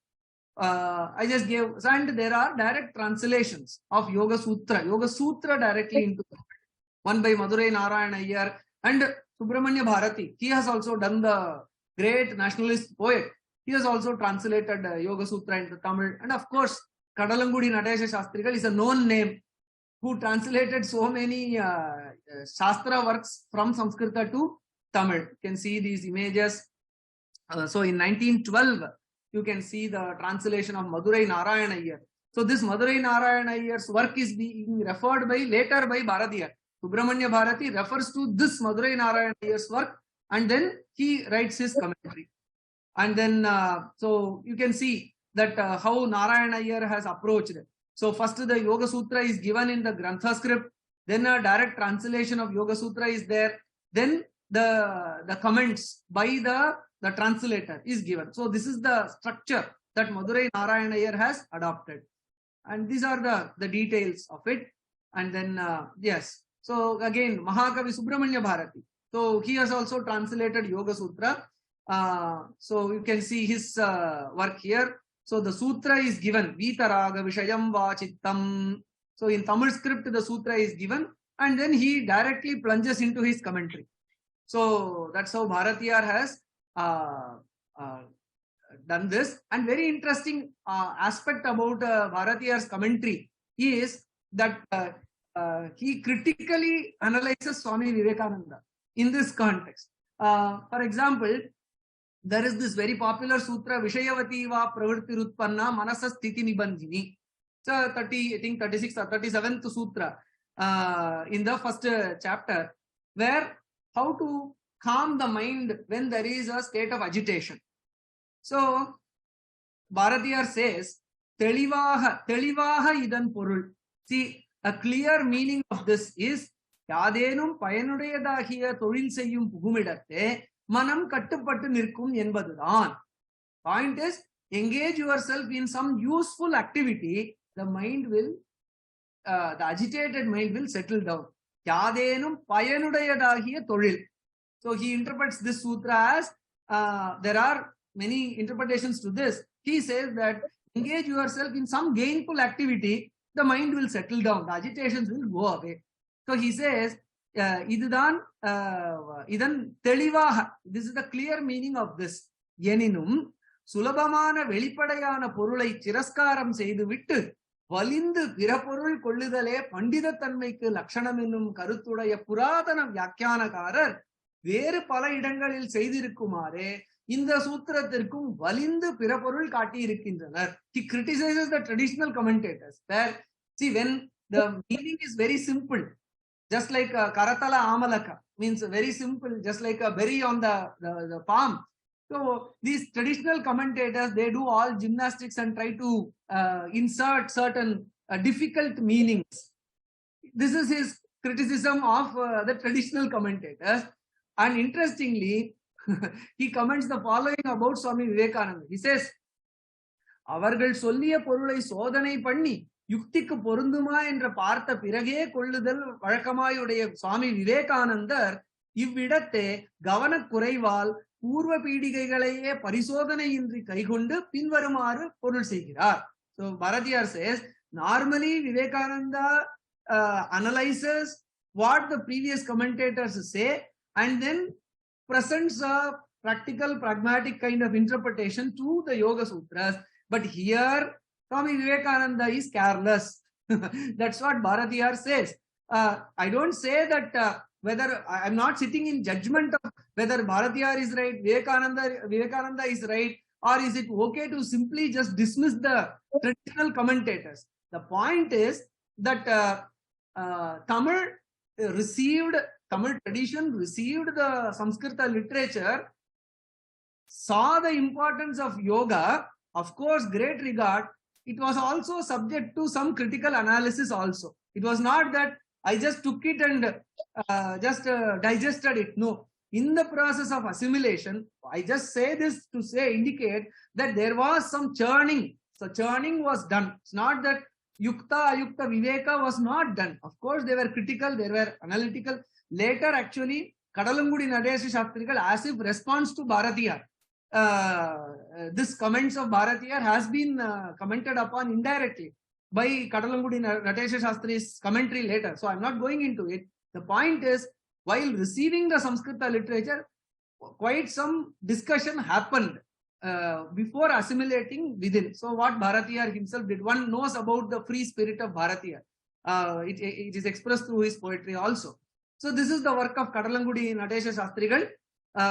I just gave, and there are direct translations of Yoga Sutra directly into Tamil. One by Madurai Narayana Iyer and Subramanya Bharati. He has also done, the great nationalist poet. He has also translated Yoga Sutra into Tamil. And of course, Kadalangudi Natesha Shastrigal is a known name who translated so many Shastra works from Sanskrita to Tamil. You can see these images. So in 1912, you can see the translation of Madurai Narayana Iyer. So this Madurai Narayana Iyer's work is being referred by later by Bharatiya. Subramanya Bharati refers to this Madurai Narayana Iyer's work, and then he writes his commentary. And then, so you can see that how Narayana Iyer has approached it. So first the Yoga Sutra is given in the Grantha script, then a direct translation of Yoga Sutra is there, then the comments by the translator is given. So this is the structure that Madurai Narayana Iyer has adopted. And these are the details of it. And then, yes. So again, Mahakavi Subramanya Bharati. So he has also translated Yoga Sutra. So you can see his work here. So the sutra is given, Vitaraga Vishayam Vachittam. So in Tamil script, the sutra is given, and then he directly plunges into his commentary. So that's how Bharatiyar has done this. And very interesting aspect about Bharatiyar's commentary is that he critically analyzes Swami Vivekananda in this context. For example, there is this very popular sutra, Vishayavati va pravrittirutpanna manasa sthiti nibandhini. It's a 36th or 37th sutra in the first chapter, where how to calm the mind when there is a state of agitation. So Bharatiyar says, Telivaha idan porul. See, a clear meaning of this is, Yadenum payanudayadahiya thoril seyyum pugumidatte manam kattupattu nirkum enbadudan. Point is, engage yourself in some useful activity, the mind will, the agitated mind will settle down. Yadenum payanudayadahiya thoril. So he interprets this sutra as, there are many interpretations to this. He says that engage yourself in some gainful activity, the mind will settle down, the agitations will go away. So he says, idan telivaha, this is the clear meaning of this. Yeninum, சுலபமான வெளிப்படையான பொருளை திரஸ்காரம் செய்துவிட்டு வலிந்து பிறப்பொருள் கொள்ளுதலே பண்டிதத்தன்மைக்கு லட்சணம் என்னும் கருத்துடைய புராதன வியாக்கியானகாரர் வேறு பல இடங்களில் செய்திருக்குமாறே இந்த சூத்திரத்திற்கும் வலிந்து பிறப்பொருள் காட்டியிருக்கின்றனர். He criticizes the traditional commentators where, see, when the meaning is very simple, just like karatala amalaka means very simple, just like a berry on the palm. So these traditional commentators, they do all gymnastics and try to insert certain difficult meanings. This is his criticism of the traditional commentators. And interestingly, he comments the following about Swami Vivekananda. He says, அவர்கள் சொல்லிய பொருளை சோதனை பண்ணி யுக்திக்கு பொருந்துமா என்ற பார்த்த பிறகே கொள்ளுதல் வழக்கமாயுடைய சுவாமி விவேகானந்தர் இவ்விடத்தே கவனக்குறைவால் பூர்வ பீடிகைகளையே பரிசோதனையின்றி கைகொண்டு பின்வருமாறு பொருள் செய்கிறார். So Bharatiyar says, normally Vivekananda analyzes what the previous commentators say and then presents a practical, pragmatic kind of interpretation to the Yoga Sutras. But here, Swami Vivekananda is careless. That's what Bharatiyar says. I don't say that whether I'm not sitting in judgment of whether Bharatiyar is right, Vivekananda is right, or is it okay to simply just dismiss the traditional commentators. The point is that Tamil tradition received the Sanskrita literature, saw the importance of yoga, of course, great regard. It was also subject to some critical analysis also. It was not that I just took it and just digested it. No. In the process of assimilation, I just say this to indicate that there was some churning. So churning was done. It's not that Yukta, Ayukta, Viveka was not done. Of course, they were critical, they were analytical. Later, actually, Kadalangudi Nadesha Shastrigal, as if response to Bharatiyar, this comments of Bharatiyar has been commented upon indirectly by Kadalangudi Nadesha Shastri's commentary later. So I'm not going into it. The point is, while receiving the Sanskrita literature, quite some discussion happened before assimilating within. So what Bharatiyar himself did, one knows about the free spirit of Bharatiyar. It is expressed through his poetry also. So this is the work of Kadalangudi Nadesha Shastrigal,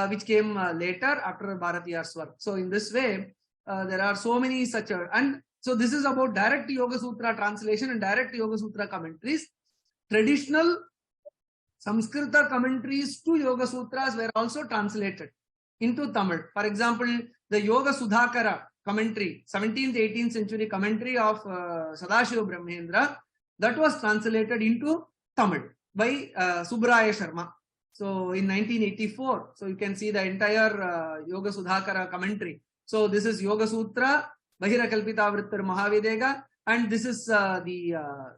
which came later after Bharatiyar's work. So in this way, there are so many such, and so this is about direct Yoga Sutra translation and direct Yoga Sutra commentaries. Traditional Sanskrita commentaries to Yoga Sutras were also translated into Tamil. For example, the Yoga Sudhakara commentary, 17th, 18th century commentary of Sadashiva Brahmendra, that was translated into Tamil by Subraya Sharma. So in 1984, so you can see the entire Yoga Sudhakara commentary. So this is Yoga Sutra, Bahirakalpita Vrittar Mahavidega, and this is the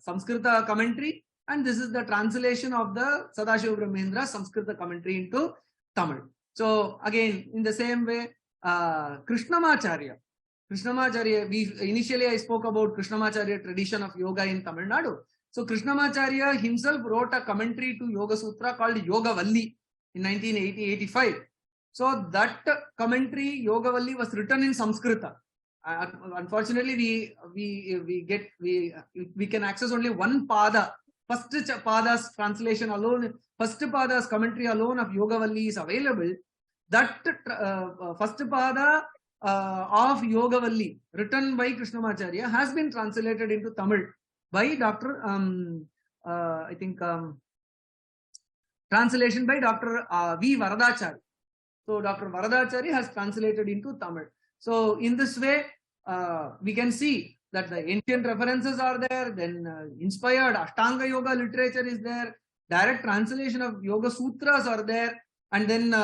Sanskrita commentary. and this is the translation of the Sadashiva Brahmendra Samskrita commentary into Tamil. So again, in the same way, Krishnamacharya, initially I spoke about Krishnamacharya tradition of yoga in Tamil Nadu. So Krishnamacharya himself wrote a commentary to Yoga Sutra called Yoga Valli in 1985. So that commentary, Yoga Valli, was written in Sanskrita. Unfortunately, we can access only one pada. First pada's translation alone, first pada's commentary alone of Yoga Valli is available. That first pada of Yoga Valli, written by Krishnamacharya, has been translated into Tamil by Dr. I think translation by Dr. V. Varadachari. So Dr. Varadachari has translated into Tamil. So in this way, we can see that the ancient references are there, then inspired Ashtanga Yoga literature is there, direct translation of Yoga Sutras are there, and then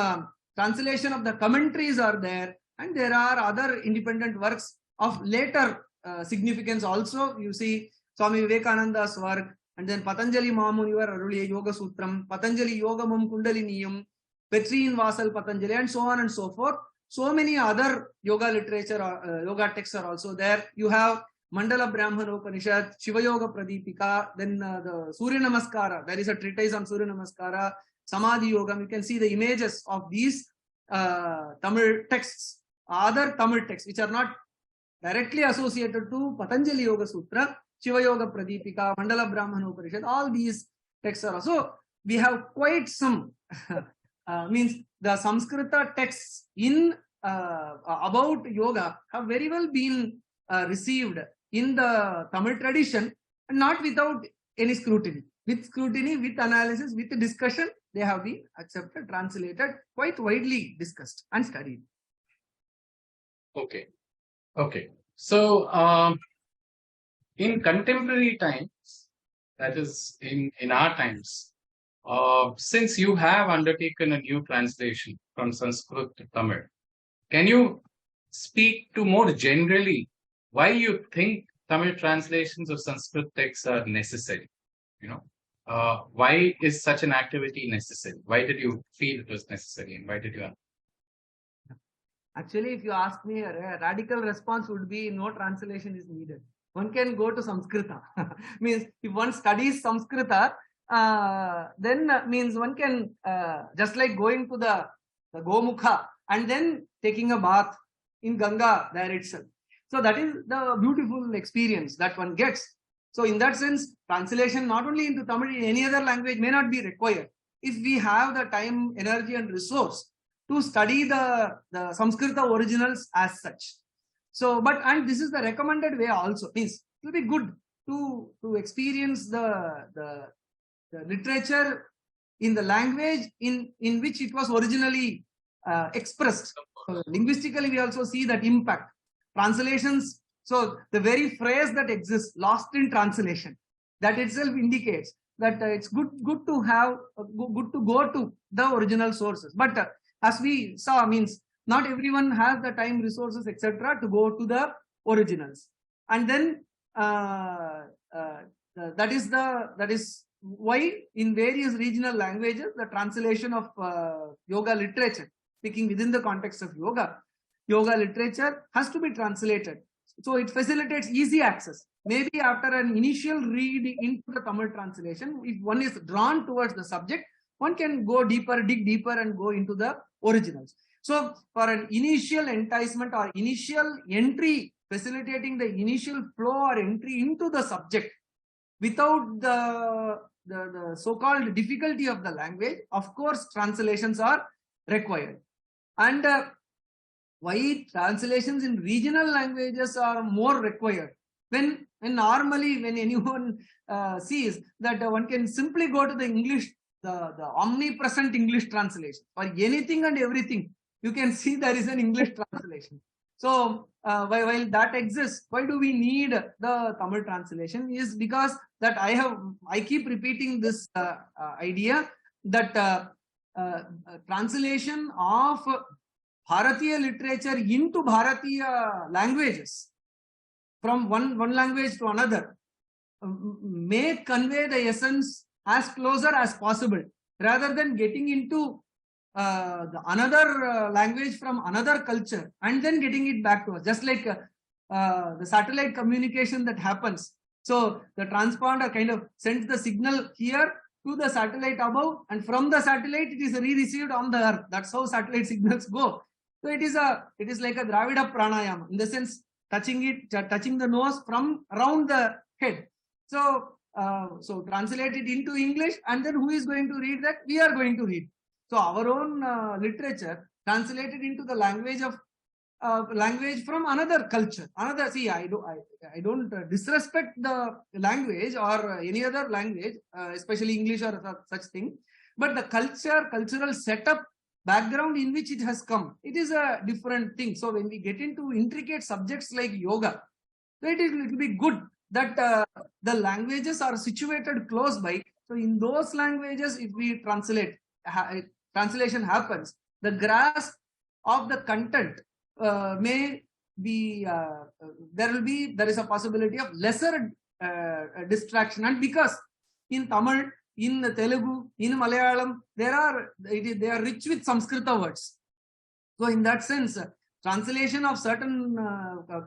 translation of the commentaries are there, and there are other independent works of later significance also. You see Swami Vivekananda's work, and then Patanjali Mahamunivar Aruliya Yoga Sutram, Patanjali Yogamam Kundaliniyam, Petrine Vasal Patanjali, and so on and so forth. So many other yoga literature, yoga texts are also there. You have Mandala Brahmana Upanishad, Hathayogapradeepika, then the Surya Namaskara. There is a treatise on Surya Namaskara, Samadhi Yoga. You can see the images of these Tamil texts, other Tamil texts which are not directly associated to Patanjali Yoga Sutra, Hathayogapradeepika, Mandala Brahmana Upanishad. All these texts are also. We have quite some means the Samskrita texts in about yoga have very well been received in the Tamil tradition, and not without any scrutiny. With scrutiny, with analysis, with discussion, they have been accepted, translated, quite widely discussed and studied. Okay. Okay. So in contemporary times, that is in our times, since you have undertaken a new translation from Sanskrit to Tamil, can you speak to more generally why you think Tamil translations of Sanskrit texts are necessary? You know, why is such an activity necessary? Why did you feel it was necessary, and why did you? Actually, if you ask me, a radical response would be no translation is needed. One can go to Samskrita. Means if one studies Samskrita, then means one can just like going to the Gomukha and then taking a bath in Ganga there itself. So that is the beautiful experience that one gets. So in that sense, translation not only into Tamil, in any other language may not be required. If we have the time, energy and resource to study the Samskrita originals as such. So, and this is the recommended way also. Means it will be good to experience the literature in the language in which it was originally expressed. So linguistically, we also see that impact. Translations, so the very phrase that exists, lost in translation, that itself indicates that it's good to have, good to go to the original sources. But as we saw, means not everyone has the time, resources, etc. to go to the originals. And then that is why in various regional languages, the translation of yoga literature, speaking within the context of yoga literature has to be translated. So it facilitates easy access. Maybe after an initial read into the Tamil translation, if one is drawn towards the subject, one can go deeper, dig deeper and go into the originals. So for an initial enticement or initial entry, facilitating the initial flow or entry into the subject without the so-called difficulty of the language, of course, translations are required. And why translations in regional languages are more required? When normally when anyone sees that one can simply go to the English, the omnipresent English translation for anything and everything, you can see there is an English translation. So while that exists, why do we need the Tamil translation? Is because that I keep repeating this idea that translation of Bharatiya literature into Bharatiya languages from one language to another may convey the essence as closer as possible, rather than getting into another language from another culture and then getting it back to us. Just like the satellite communication that happens. So the transponder kind of sends the signal here to the satellite above, and from the satellite it is re-received on the earth. That's how satellite signals go. So it is like a Dravida pranayama, in the sense touching the nose from around the head. So so translate it into English, and then who is going to read that? We are going to read. So our own literature translated into the language of language from another culture. I don't disrespect the language or any other language, especially English or such thing, but the cultural setup, background in which it has come, it is a different thing. So when we get into intricate subjects like yoga, so it will be good that the languages are situated close by. So in those languages, if we translation happens, the grasp of the content may be there is a possibility of lesser distraction. And because in Tamil, in Telugu, in Malayalam, they are rich with Sanskrita words. So in that sense, translation of certain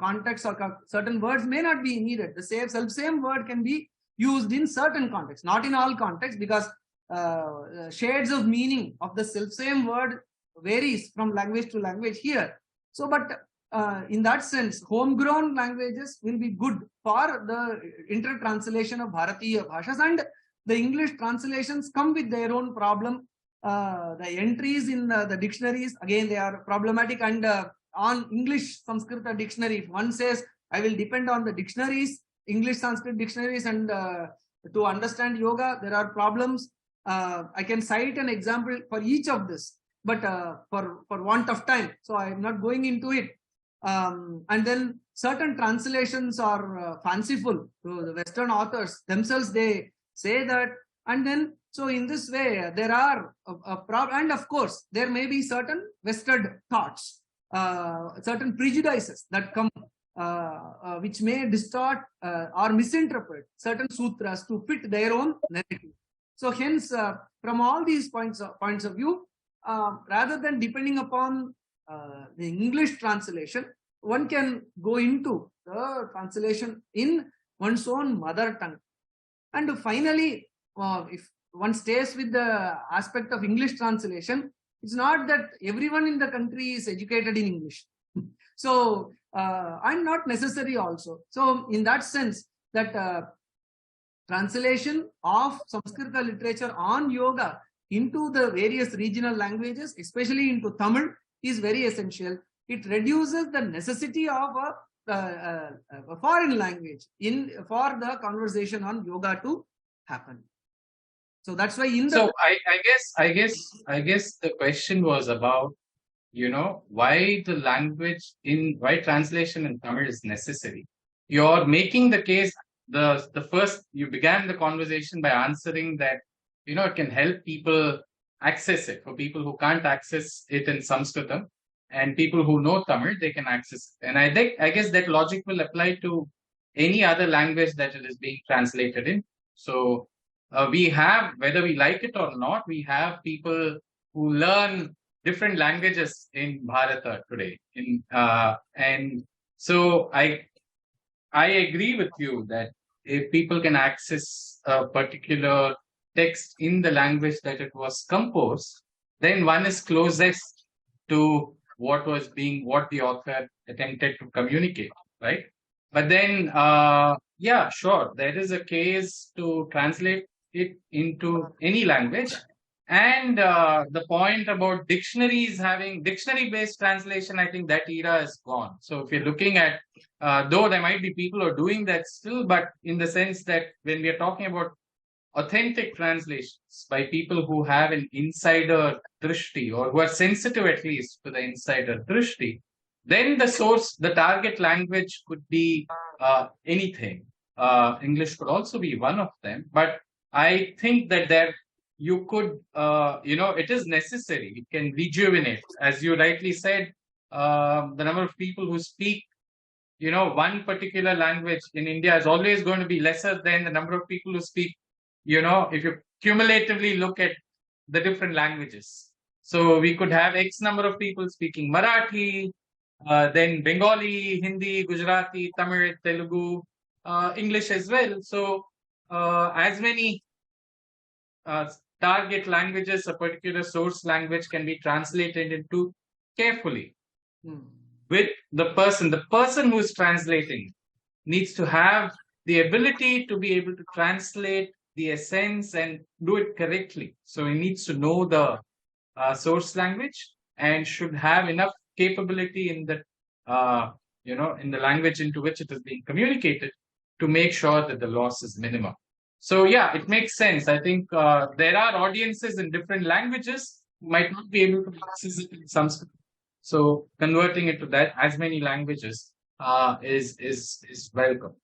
contexts or certain words may not be needed. The same word can be used in certain contexts, not in all contexts, because shades of meaning of the same word varies from language to language here. So, but in that sense, homegrown languages will be good for the intertranslation of Bharatiya Bhashas, and the English translations come with their own problem. The entries in the dictionaries, again, they are problematic. And on English Sanskrita dictionary, if one says, I will depend on the dictionaries, English Sanskrit dictionaries, and to understand yoga, there are problems. I can cite an example for each of this, but for want of time, so I am not going into it. And then certain translations are fanciful. So the Western authors themselves, they say that, and then so in this way there are a problem. And of course there may be certain vested thoughts, certain prejudices that come, which may distort or misinterpret certain sutras to fit their own narrative. So hence, from all these points of view, rather than depending upon the English translation, one can go into the translation in one's own mother tongue. And finally, if one stays with the aspect of English translation, it's not that everyone in the country is educated in English. So, and not necessary also. So in that sense, that translation of Sanskrita literature on yoga into the various regional languages, especially into Tamil, is very essential. It reduces the necessity of a foreign language for the conversation on yoga to happen. So that's why I guess the question was about, why why translation in Tamil is necessary. You're making the case. The first, you began the conversation by answering that, it can help people access it. For people who can't access it in Sanskritam, and people who know Tamil, they can access it. And I guess that logic will apply to any other language that it is being translated in. So we have, whether we like it or not, we have people who learn different languages in Bharata today. And so I agree with you that if people can access a particular text in the language that it was composed, then one is closest to what the author attempted to communicate, right? But then, yeah, sure, there is a case to translate it into any language. And the point about dictionaries having dictionary-based translation, I think that era is gone. So if you're looking at, though there might be people who are doing that still, but in the sense that when we are talking about authentic translations by people who have an insider drishti, or who are sensitive at least to the insider drishti, then the target language could be anything. English could also be one of them, but I think that you could, it is necessary. It can rejuvenate, as you rightly said. The number of people who speak one particular language in India is always going to be lesser than the number of people who speak, if you cumulatively look at the different languages. So we could have X number of people speaking Marathi, then Bengali, Hindi, Gujarati, Tamil, Telugu, English as well. So as many target languages, a particular source language can be translated into carefully with the person who is translating needs to have the ability to be able to translate the essence and do it correctly. So he needs to know the source language and should have enough capability in the in the language into which it is being communicated to make sure that the loss is minimum. So yeah, it makes sense. I think there are audiences in different languages who might not be able to access it in Sanskrit. So converting it to that as many languages is welcome.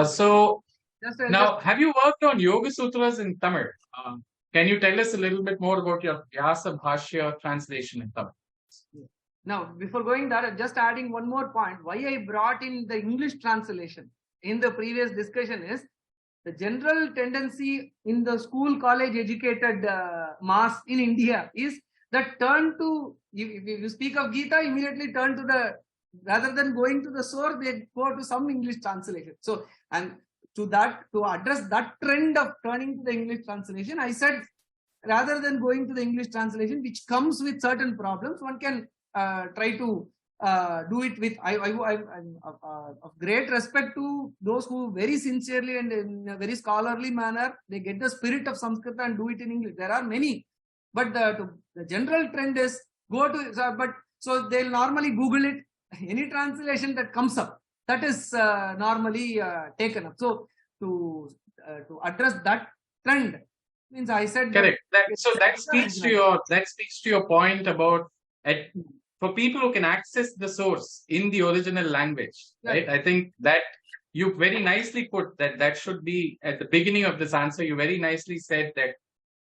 So now, have you worked on Yoga Sutras in Tamil? Can you tell us a little bit more about your Vyasa Bhashya translation in Tamil? Now, before going there, just adding one more point. Why I brought in the English translation in the previous discussion is the general tendency in the school, college educated mass in India is that turn to, if you speak of Gita, immediately turn to rather than going to the source, they go to some English translation. So, and to address that trend of turning to the English translation, I said, rather than going to the English translation, which comes with certain problems, one can try to do it with, I'm of great respect to those who very sincerely and in a very scholarly manner, they get the spirit of Sanskrit and do it in English. There are many, but the general trend is so they'll normally Google it, any translation that comes up, that is normally taken up. So to address that trend means I said correct. That speaks to your point about for people who can access the source in the original language, right? I think that you very nicely put that should be at the beginning of this answer. You very nicely said that,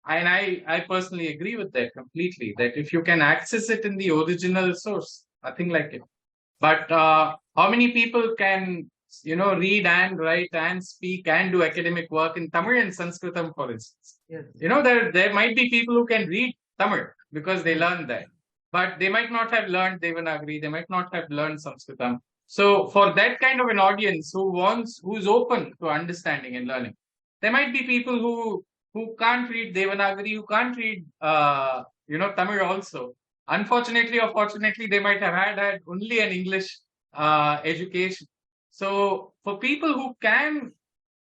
and I personally agree with that completely, that if you can access it in the original source, nothing like it. But how many people can, read and write and speak and do academic work in Tamil and Sanskritam, for instance? Yes. There might be people who can read Tamil because they learned that. But they might not have learned Devanagari, they might not have learned Sanskritam. So for that kind of an audience who's open to understanding and learning, there might be people who can't read Devanagari, who can't read Tamil also. Unfortunately or fortunately, they might have had only an English education. So for people who can,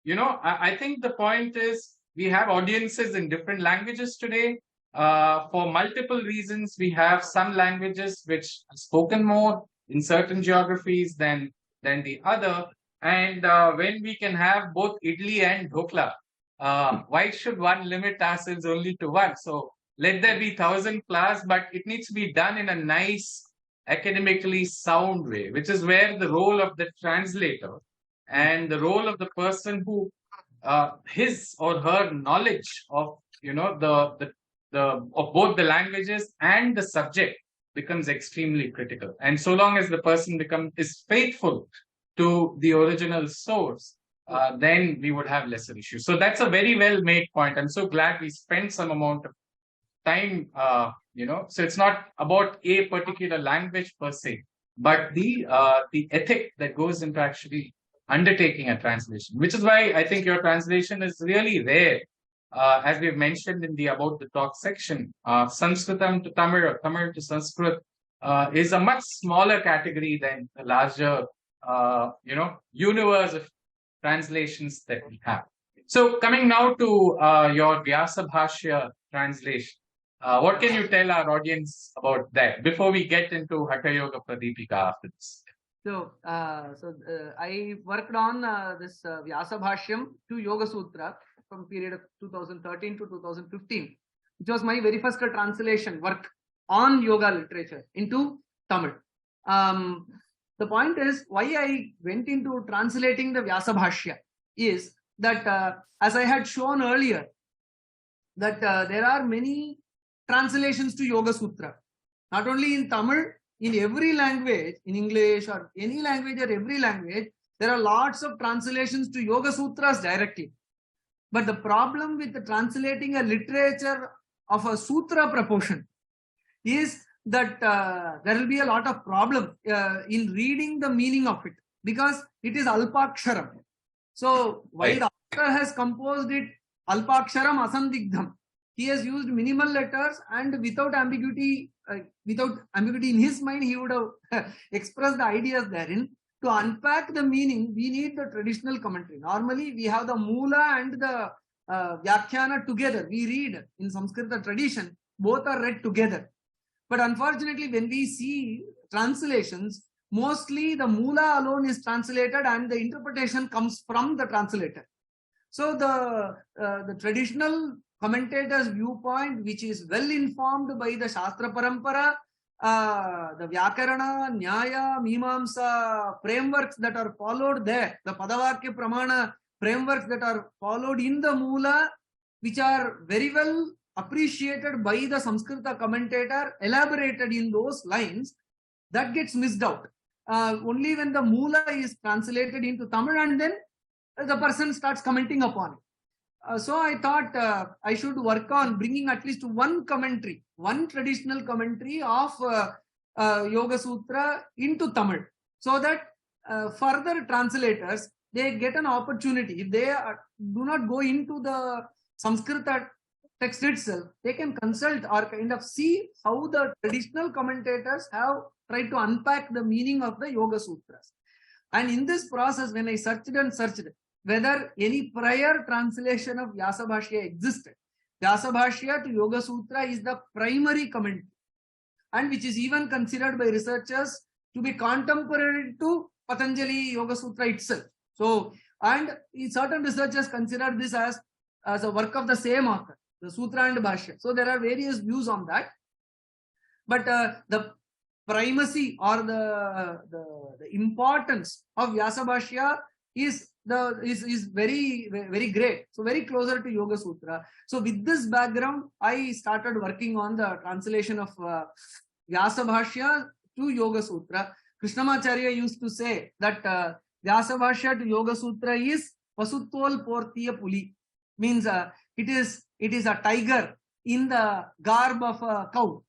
I think the point is we have audiences in different languages today. For multiple reasons, we have some languages which are spoken more in certain geographies than the other. And when we can have both idli and dhokla, why should one limit ourselves only to one? So let there be 1,000 class, but it needs to be done in a nice, academically sound way, which is where the role of the translator and the role of the person who his or her knowledge of of both the languages and the subject becomes extremely critical. And so long as the person is faithful to the original source, then we would have lesser issues. So that's a very well made point. I'm so glad we spent some amount of time, so it's not about a particular language per se, but the ethic that goes into actually undertaking a translation, which is why I think your translation is really rare. As we've mentioned in the About the Talk section, Sanskritam to Tamil or Tamil to Sanskrit is a much smaller category than the larger, universe of translations that we have. So coming now to your Vyasa Bhashya translation, what can you tell our audience about that before we get into Hathayogapradeepika after this? So, I worked on this Vyasa Bhashyam to Yoga Sutra from period of 2013 to 2015, which was my very first translation work on yoga literature into Tamil. The point is why I went into translating the Vyasa Bhashya is that as I had shown earlier, that there are many translations to Yoga Sutra, not only in Tamil, in every language, in English or any language or every language, there are lots of translations to Yoga Sutras directly. But the problem with the translating a literature of a sutra proportion is that there will be a lot of problem in reading the meaning of it, because it is alpaksharam. So while the author has composed it alpaksharam asandigdham, he has used minimal letters and without ambiguity in his mind, he would have expressed the ideas therein. To unpack the meaning, we need the traditional commentary. Normally, we have the Mula and the Vyakhyana together. We read in Sanskrita tradition, both are read together. But unfortunately, when we see translations, mostly the Mula alone is translated and the interpretation comes from the translator. So the traditional commentator's viewpoint, which is well informed by the Shastra Parampara, the Vyakarana, Nyaya, Mimamsa frameworks that are followed there, the Padavakya Pramana frameworks that are followed in the Mula, which are very well appreciated by the Sanskrita commentator, elaborated in those lines, that gets missed out. Only when the Mula is translated into Tamil, and then the person starts commenting upon it. So I thought I should work on bringing at least one commentary, one traditional commentary of Yoga Sutra into Tamil, so that further translators, they get an opportunity. If they do not go into the Sanskrita text itself, they can consult or kind of see how the traditional commentators have tried to unpack the meaning of the Yoga Sutras. And in this process, when I searched whether any prior translation of Vyasa Bhashya existed. Vyasa Bhashya to Yoga Sutra is the primary commentary, and which is even considered by researchers to be contemporary to Patanjali Yoga Sutra itself. So, and certain researchers consider this as a work of the same author, the Sutra and Bhashya. So there are various views on that. But the primacy or the importance of Vyasa Bhashya is very, very great. So very closer to Yoga Sutra. So with this background, I started working on the translation of Vyasa Bhashya to Yoga Sutra. Krishnamacharya used to say that Vyasa Bhashya to Yoga Sutra is Pasuttol Portiya Puli. Means it is a tiger in the garb of a cow.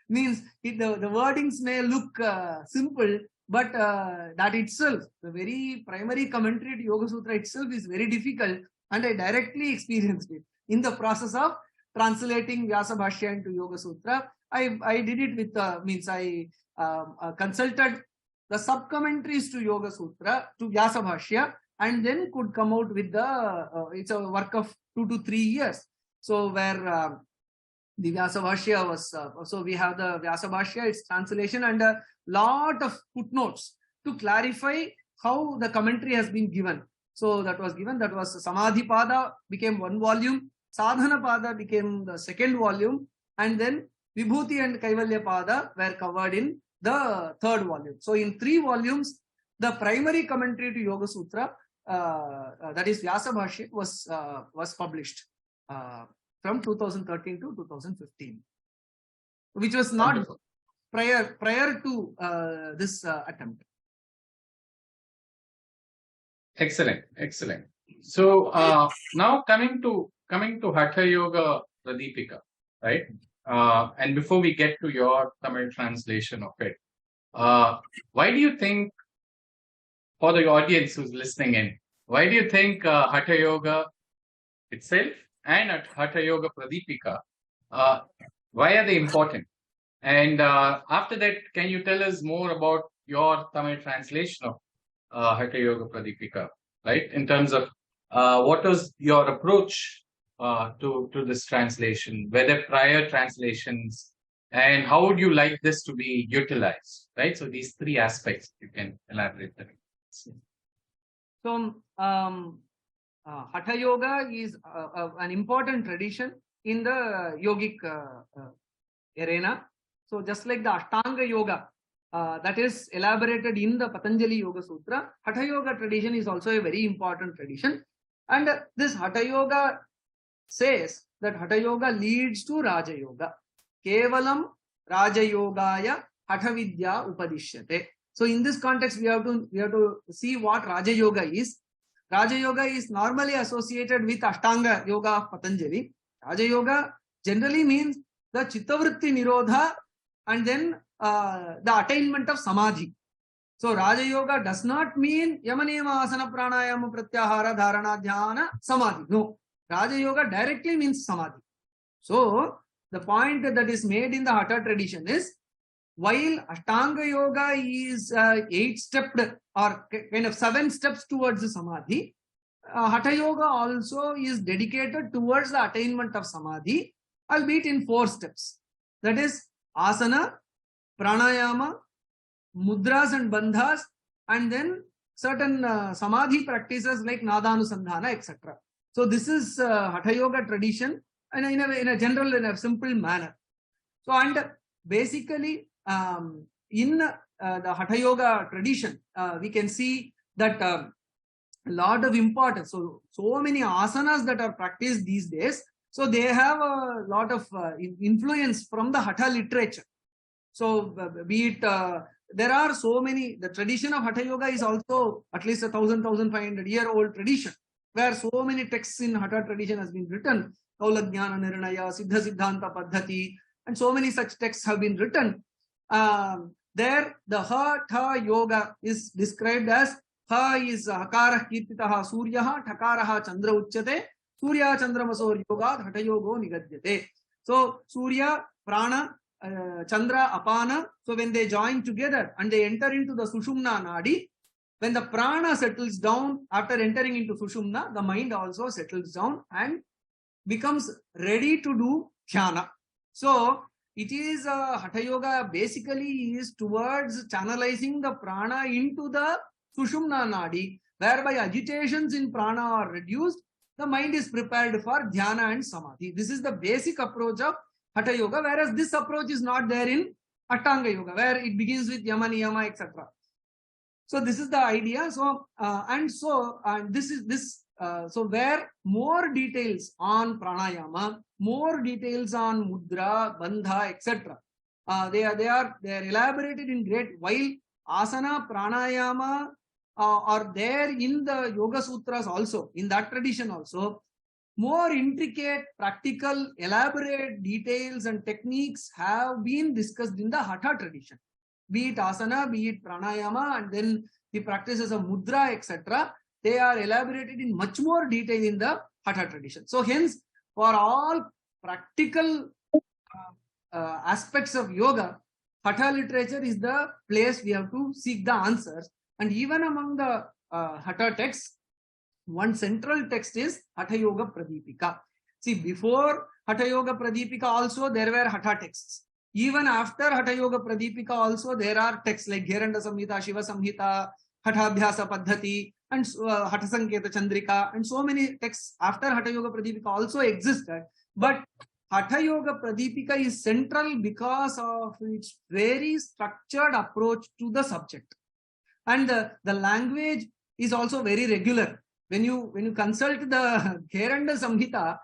Means the wordings may look simple, but that itself, the very primary commentary to Yoga Sutra itself is very difficult, and I directly experienced it in the process of translating Vyasa Bhashya into Yoga Sutra. I did it with I consulted the sub-commentaries to Yoga Sutra, to Vyasa Bhashya, and then could come out with it's a work of 2 to 3 years. So where the Vyasa Bhashya was, so we have the Vyasa Bhashya, its translation, and a lot of footnotes to clarify how the commentary has been given. So that was Samadhi Pada became 1 volume, Sadhana Pada became the 2nd volume, and then Vibhuti and Kaivalya Pada were covered in the 3rd volume. So in 3 volumes, the primary commentary to Yoga Sutra, that is Vyasa Bhashya, was published from 2013 to 2015, which was not prior to this attempt. Excellent. So now coming to Hathayogapradeepika, right? And before we get to your Tamil translation of it, why do you think, for the audience who's listening in, why do you think Hatha Yoga itself and at Hathayogapradeepika, why are they important? And after that, can you tell us more about your Tamil translation of Hathayogapradeepika, right? In terms of what was your approach to this translation, whether prior translations, and how would you like this to be utilized, right? So these 3 aspects, you can elaborate them. So Hatha Yoga is an important tradition in the yogic arena. So just like the Ashtanga Yoga that is elaborated in the Patanjali Yoga Sutra, Hatha Yoga tradition is also a very important tradition. And this Hatha Yoga says that Hatha Yoga leads to Raja Yoga. Kevalam Raja Yogaya Hatha Vidya Upadishyate. So in this context, we have to see what Raja Yoga is. Raja Yoga is normally associated with Ashtanga Yoga of Patanjali. Raja Yoga generally means the Chittavritti Nirodha and then the attainment of Samadhi. So Raja Yoga does not mean Yamaniyama Asana Pranayama Pratyahara Dharana Dhyana Samadhi. No, Raja Yoga directly means Samadhi. So the point that is made in the Hatha tradition is, while Ashtanga Yoga is 8-stepped or kind of 7 steps towards the Samadhi, Hatha Yoga also is dedicated towards the attainment of Samadhi, albeit in 4 steps. That is Asana, Pranayama, Mudras and Bandhas, and then certain Samadhi practices like Nadanusandhana, etc. So this is Hatha Yoga tradition and in a simple manner. So and basically in the Hatha Yoga tradition, we can see that a lot of importance. So many asanas that are practiced these days, so they have a lot of influence from the Hatha literature. So be it, there are so many, the tradition of Hatha Yoga is also at least 1,500-year-old tradition, where so many texts in Hatha tradition has been written. Kaulajnana Nirnaya, Siddha Siddhanta Paddhati, and so many such texts have been written. There, the Hatha Yoga is described as Ha is Hakara Kirtitaha Suryaha, Thakaraha Chandra Uchyate, Surya Chandramasor Yoga, Hatha Yogo Nigadyate. So, Surya, Prana, Chandra, Apana, so when they join together and they enter into the Sushumna Nadi, when the Prana settles down after entering into Sushumna, the mind also settles down and becomes ready to do Dhyana. So, it is Hatha Yoga basically is towards channelizing the prana into the Sushumna Nadi, whereby agitations in prana are reduced, the mind is prepared for Dhyana and Samadhi. This is the basic approach of Hatha Yoga, whereas this approach is not there in Ashtanga Yoga, where it begins with Yama, Niyama, etc. So this is the idea. So so where more details on pranayama, more details on mudra, bandha, etc. They are elaborated in great. While asana, pranayama are there in the Yoga Sutras also, in that tradition also, more intricate, practical, elaborate details and techniques have been discussed in the Hatha tradition. Be it asana, be it pranayama, and then the practices of mudra, etc. They are elaborated in much more detail in the Hatha tradition. So hence, for all practical aspects of yoga, Hatha literature is the place we have to seek the answers. And even among the Hatha texts, one central text is Hathayogapradeepika. See, before Hathayogapradeepika also there were Hatha texts. Even after Hathayogapradeepika also there are texts like Gheranda Samhita, Shiva Samhita, Hathabhyasa Paddhati, and Hatha Sanketa Chandrika, and so many texts after Hathayogapradeepika also existed. But Hathayogapradeepika is central because of its very structured approach to the subject. And the language is also very regular. When you consult the Gheranda Samhita,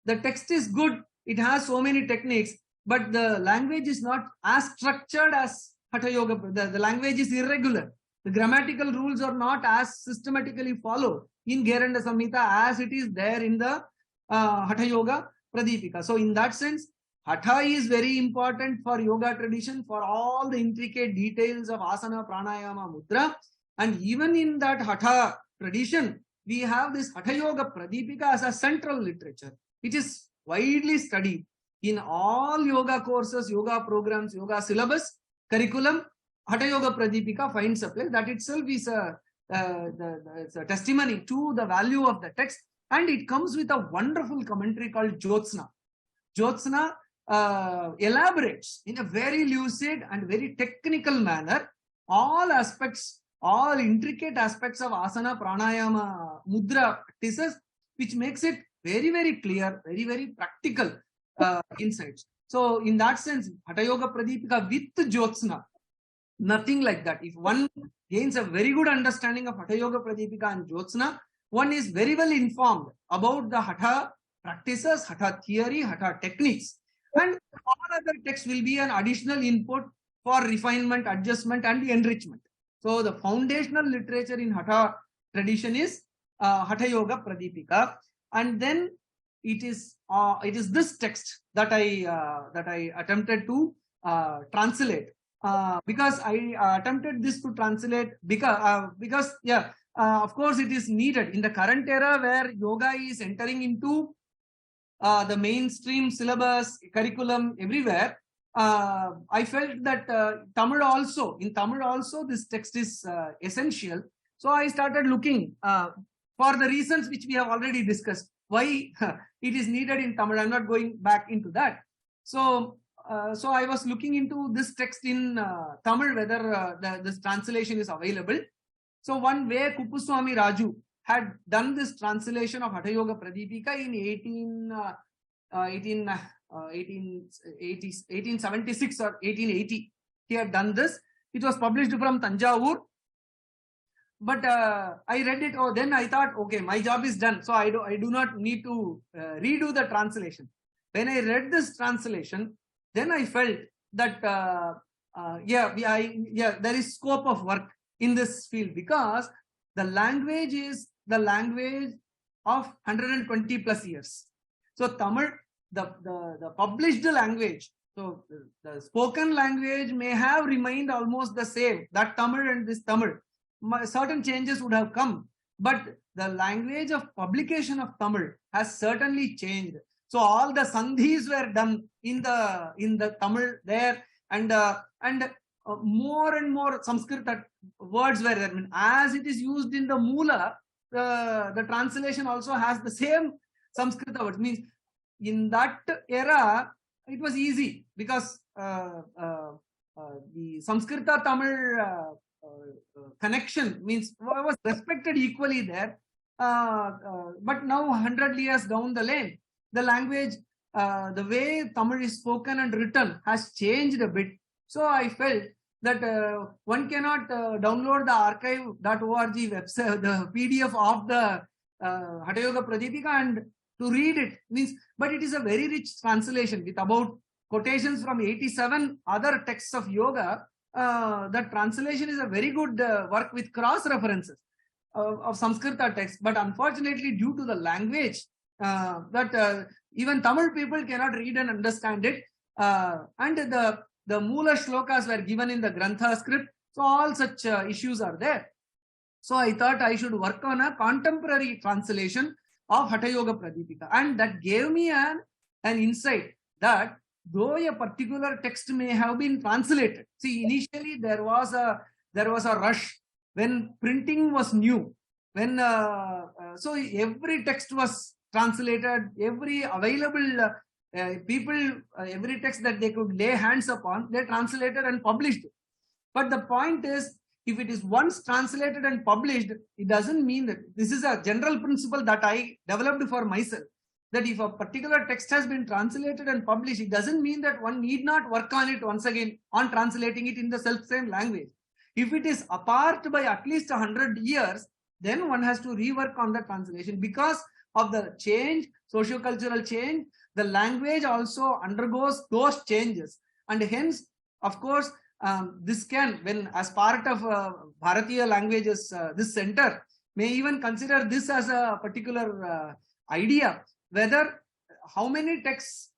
the text is good. It has so many techniques, but the language is not as structured as Hatha Yoga. The language is irregular. The grammatical rules are not as systematically followed in Gheranda Samhita as it is there in the Hatha Yoga Pradipika. So in that sense, Hatha is very important for yoga tradition, for all the intricate details of asana, pranayama, mudra. And even in that Hatha tradition, we have this Hathayogapradeepika as a central literature. It is widely studied in all yoga courses, yoga programs, yoga syllabus, curriculum. Hathayogapradeepika finds a place. That itself is it's a testimony to the value of the text. And it comes with a wonderful commentary called Jyotsna. Jyotsna elaborates in a very lucid and very technical manner all aspects, all intricate aspects of asana, pranayama, mudra practices, which makes it very, very clear, very, very practical insights. So in that sense, Hathayogapradeepika with Jyotsna, nothing like that. If one gains a very good understanding of Hathayogapradeepika and Jyotsna, one is very well informed about the Hatha practices, Hatha theory, Hatha techniques. And all other texts will be an additional input for refinement, adjustment, and enrichment. So the foundational literature in Hatha tradition is Hathayogapradeepika, and then it is this text that I attempted to translate, because I attempted this to translate because of course it is needed in the current era where yoga is entering into the mainstream syllabus, curriculum everywhere. I felt that Tamil also this text is essential. So I started looking for the reasons which we have already discussed, why it is needed in Tamil. I'm not going back into that. So I was looking into this text in Tamil, whether this translation is available. So one way Kuppuswamy Raju had done this translation of Hathayogapradeepika in 1876 or 1880. He had done this. It was published from Tanjavur. But I read it. Then I thought, okay, my job is done. So I do not need to redo the translation. When I read this translation, then I felt that there is scope of work in this field, because the language is the language of 120 plus years. So Tamil, the published language, so the spoken language may have remained almost the same, that Tamil and this Tamil. Certain changes would have come, but the language of publication of Tamil has certainly changed. So all the sandhis were done in the Tamil there, and more and more Sanskrit words were there. I mean, as it is used in the Moola, the translation also has the same Sanskrit words. Means in that era, it was easy because the Sanskrita Tamil connection means was respected equally there. But now 100 years down the lane, the language, the way Tamil is spoken and written has changed a bit. So I felt that one cannot download the archive.org website, the PDF of the Hathayogapradeepika and to read it means, but it is a very rich translation with about quotations from 87 other texts of yoga. That translation is a very good work with cross references of Sanskrita text, but unfortunately due to the language that even Tamil people cannot read and understand it, and the Moola shlokas were given in the Grantha script, so all such issues are there. So I thought I should work on a contemporary translation of Hathayogapradeepika, and that gave me an insight that though a particular text may have been translated, see, initially there was a rush when printing was new, when so every text was translated, every available people, every text that they could lay hands upon, they translated and published it. But the point is, if it is once translated and published, it doesn't mean that this is a general principle that I developed for myself, that if a particular text has been translated and published, it doesn't mean that one need not work on it once again on translating it in the self-same language. If it is apart by at least 100 years, then one has to rework on the translation because of the change, socio-cultural change. The language also undergoes those changes, and hence, of course, this can, when as part of Bharatiya languages, this center may even consider this as a particular idea, whether how many texts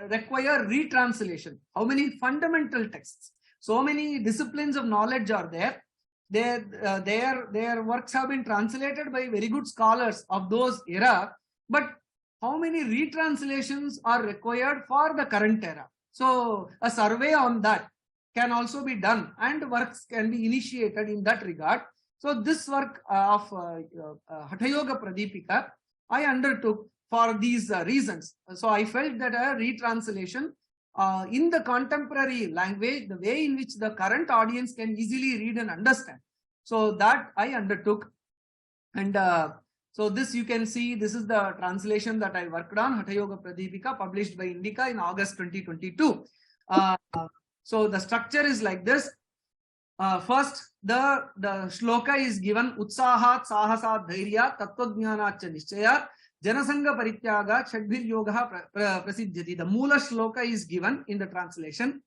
require retranslation, how many fundamental texts, so many disciplines of knowledge are there. Their works have been translated by very good scholars of those era, but how many retranslations are required for the current era? So a survey on that can also be done, and works can be initiated in that regard. So this work of Hathayogapradeepika I undertook for these reasons. So I felt that a retranslation in the contemporary language, the way in which the current audience can easily read and understand, so that I undertook. And so this you can see, this is the translation that I worked on, Hathayogapradeepika, published by Indica in August 2022. So the structure is like this. First, the shloka is given, Utsahat Sahasat Dhairya Tattvajnanacha Nishchaya Janasanga Parityaga Chadbhir Yoga Prasiddhyati. The Moola shloka is given in the translation.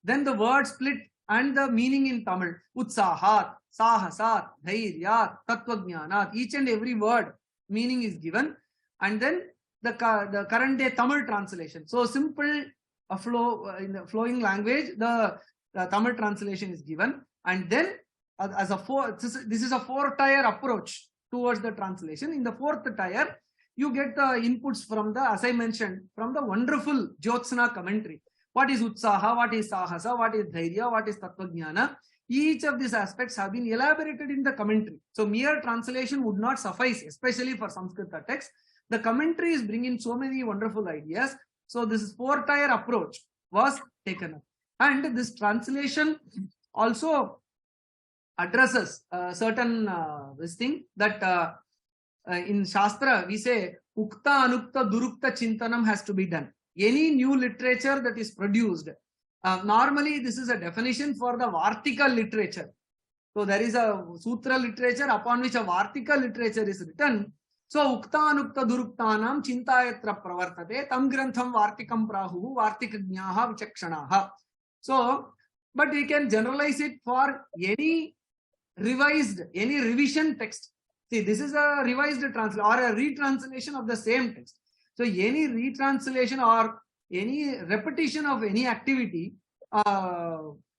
Then the word split and the meaning in Tamil. Utsahat, Sahasat, Dhairyat, Tatvajnanat. Each and every word meaning is given. And then the current day Tamil translation. So simple in the flowing language, the Tamil translation is given. And then as this is a 4-tier approach towards the translation. In the 4th tier, you get the inputs from the, as I mentioned, from the wonderful Jyotsna commentary. What is Utsaha, what is Sahasa, what is Dhairya, what is Tattvajnana? Each of these aspects have been elaborated in the commentary. So mere translation would not suffice, especially for Sanskrita text. The commentary is bringing so many wonderful ideas. So this 4-tier approach was taken up. And this translation also addresses certain this thing that in Shastra we say Ukta Anukta Durukta Chintanam has to be done. Any new literature that is produced, normally this is a definition for the Vartika literature. So there is a Sutra literature upon which a Vartika literature is written. So Ukta Anukta Duruktanam Chintayatra Pravartate Tam Grantham Vartikam Prahu Vartikajnaha Vichakshanaha. So, but we can generalize it for any revision text. See, this is a revised translation or a retranslation of the same text. So any retranslation or any repetition of any activity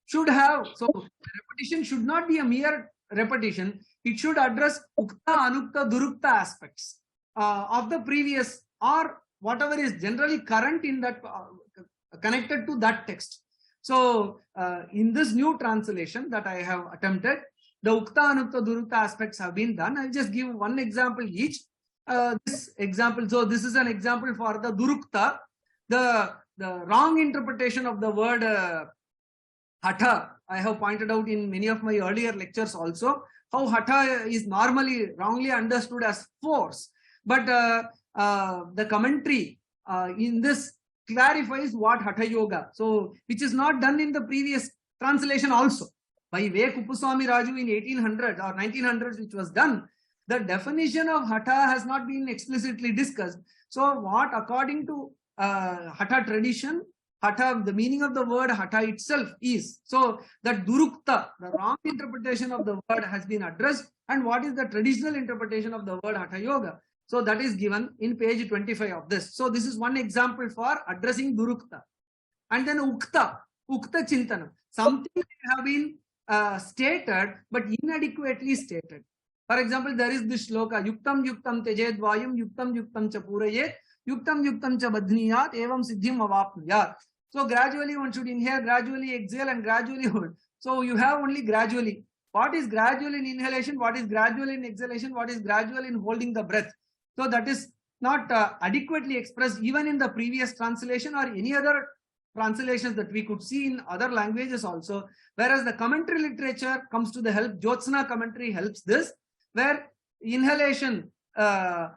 should have, so repetition should not be a mere repetition. It should address Ukta, Anukta, Durukta aspects of the previous or whatever is generally current in that, connected to that text. So in this new translation that I have attempted, the Ukta, Anukta, Durukta aspects have been done. I'll just give one example each. This example, so this is an example for the Durukta, the wrong interpretation of the word Hatha. I have pointed out in many of my earlier lectures also, how Hatha is normally wrongly understood as force. But the commentary in this clarifies what Hatha Yoga, so which is not done in the previous translation also. By V. Kuppuswamy Raju in 1800s or 1900s, which was done, the definition of Hatha has not been explicitly discussed. So what, according to Hatha tradition, Hatha, the meaning of the word Hatha itself is, so that Durukta, the wrong interpretation of the word has been addressed, and what is the traditional interpretation of the word Hatha Yoga. So that is given in page 25 of this. So this is one example for addressing Durukta. And then Ukta Chintana, something have been stated but inadequately stated. For example, there is this shloka, Yuktam Yuktam Tejed Vayum, Yuktam Yuktam Cha Purayet, Yuktam Yuktam Cha Badhniyat, Evam Siddhim Avapniyat. So gradually one should inhale, gradually exhale, and gradually hold. So you have only gradually. What is gradual in inhalation? What is gradual in exhalation? What is gradual in holding the breath? So that is not adequately expressed even in the previous translation or any other translations that we could see in other languages also. Whereas the commentary literature comes to the help, Jyotsna commentary helps this, where inhalation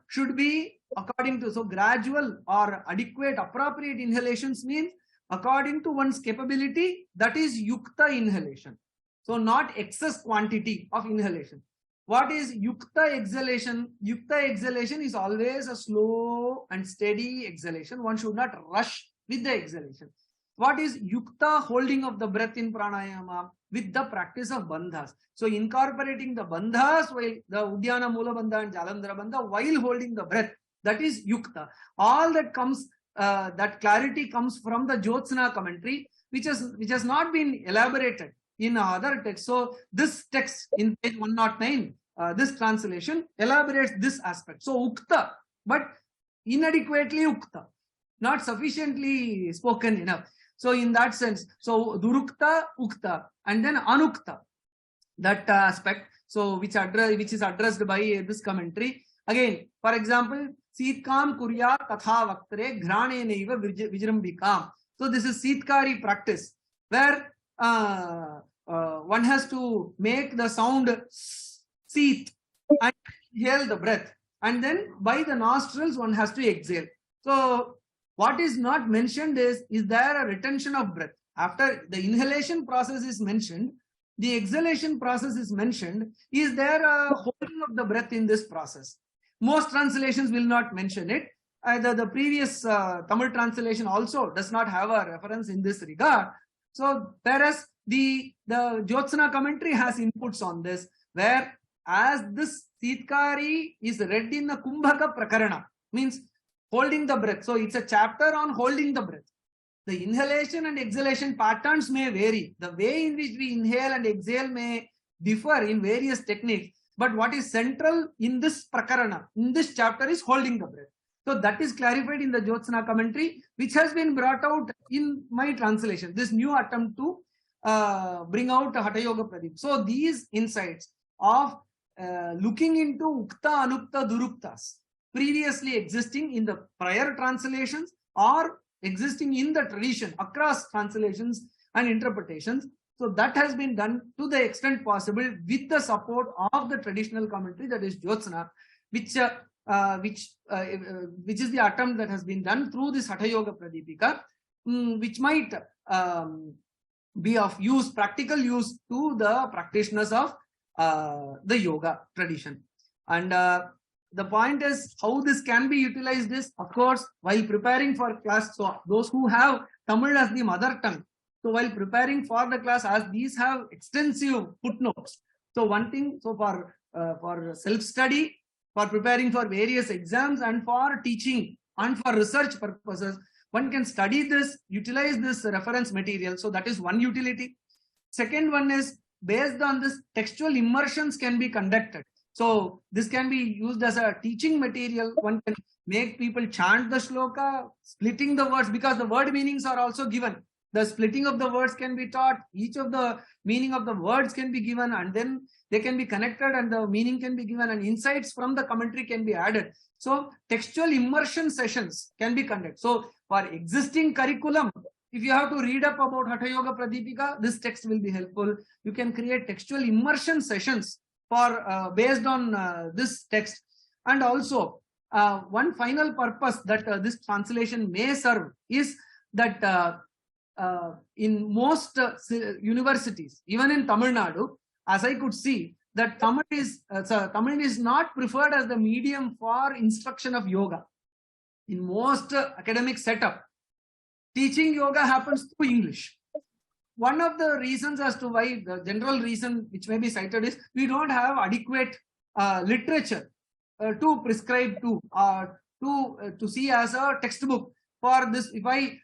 should be according to, so gradual or adequate, appropriate inhalations means according to one's capability, that is Yukta inhalation. So not excess quantity of inhalation. What is Yukta exhalation? Yukta exhalation is always a slow and steady exhalation. One should not rush with the exhalation. What is Yukta holding of the breath in pranayama? With the practice of bandhas. So incorporating the bandhas while the Udyana Mula Bandha and Jalandhara Bandha while holding the breath, that is Yukta. All that comes, that clarity comes from the Jyotsna commentary, which has not been elaborated in other texts. So this text in page 109, this translation elaborates this aspect. So Ukta, but inadequately Ukta, not sufficiently spoken enough. So in that sense, so Durukta, Ukta, and then Anukta, that aspect, so which is addressed by this commentary. Again, for example, Sitkam Kurya Katha Vaktre Grane Neiva Vijrambikam. So this is Sitkari practice, where one has to make the sound seat and inhale the breath, and then by the nostrils one has to exhale. So what is not mentioned is there a retention of breath? After the inhalation process is mentioned, the exhalation process is mentioned. Is there a holding of the breath in this process? Most translations will not mention it. The previous Tamil translation also does not have a reference in this regard. So whereas the Jyotsna commentary has inputs on this, where as this Sitkari is read in the Kumbhaka Prakarana, means holding the breath. So it's a chapter on holding the breath. The inhalation and exhalation patterns may vary. The way in which we inhale and exhale may differ in various techniques. But what is central in this Prakarana, in this chapter, is holding the breath. So that is clarified in the Jyotsna commentary, which has been brought out in my translation, this new attempt to bring out Hathayogapradeepika. So these insights of looking into Ukta, Anukta, Duruktas, previously existing in the prior translations or existing in the tradition across translations and interpretations. So that has been done to the extent possible with the support of the traditional commentary, that is Jyotsna, which is the attempt that has been done through this Hathayogapradeepika, which might be of use, practical use to the practitioners of the yoga tradition. And the point is how this can be utilized is, of course, while preparing for class. So those who have Tamil as the mother tongue, so while preparing for the class, as these have extensive footnotes. So one thing, so for self-study, for preparing for various exams and for teaching and for research purposes, one can study this, utilize this reference material. So that is one utility. Second one is, based on this, textual immersions can be conducted. So this can be used as a teaching material. One can make people chant the shloka, splitting the words, because the word meanings are also given. The splitting of the words can be taught, each of the meaning of the words can be given, and then they can be connected and the meaning can be given, and insights from the commentary can be added. So textual immersion sessions can be conducted. So for existing curriculum, if you have to read up about Hathayogapradeepika, this text will be helpful. You can create textual immersion sessions for based on this text. And also one final purpose that this translation may serve is that in most universities, even in Tamil Nadu, as I could see, that Tamil is not preferred as the medium for instruction of yoga. In most academic setup, teaching yoga happens through English. One of the reasons as to why, the general reason which may be cited, is we don't have adequate literature to prescribe to see as a textbook for this. If I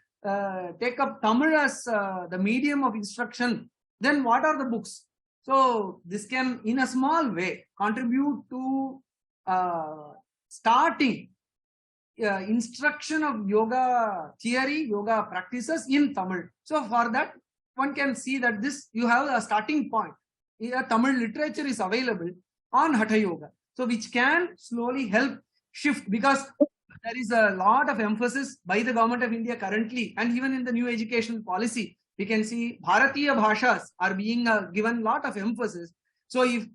take up Tamil as the medium of instruction, then what are the books? So this can, in a small way, contribute to starting instruction of yoga theory, yoga practices in Tamil. So for that, one can see that this, you have a starting point. Here Tamil literature is available on Hatha Yoga, so which can slowly help shift, because there is a lot of emphasis by the government of India currently, and even in the new education policy, we can see Bharatiya Bhashas are being given a lot of emphasis. So if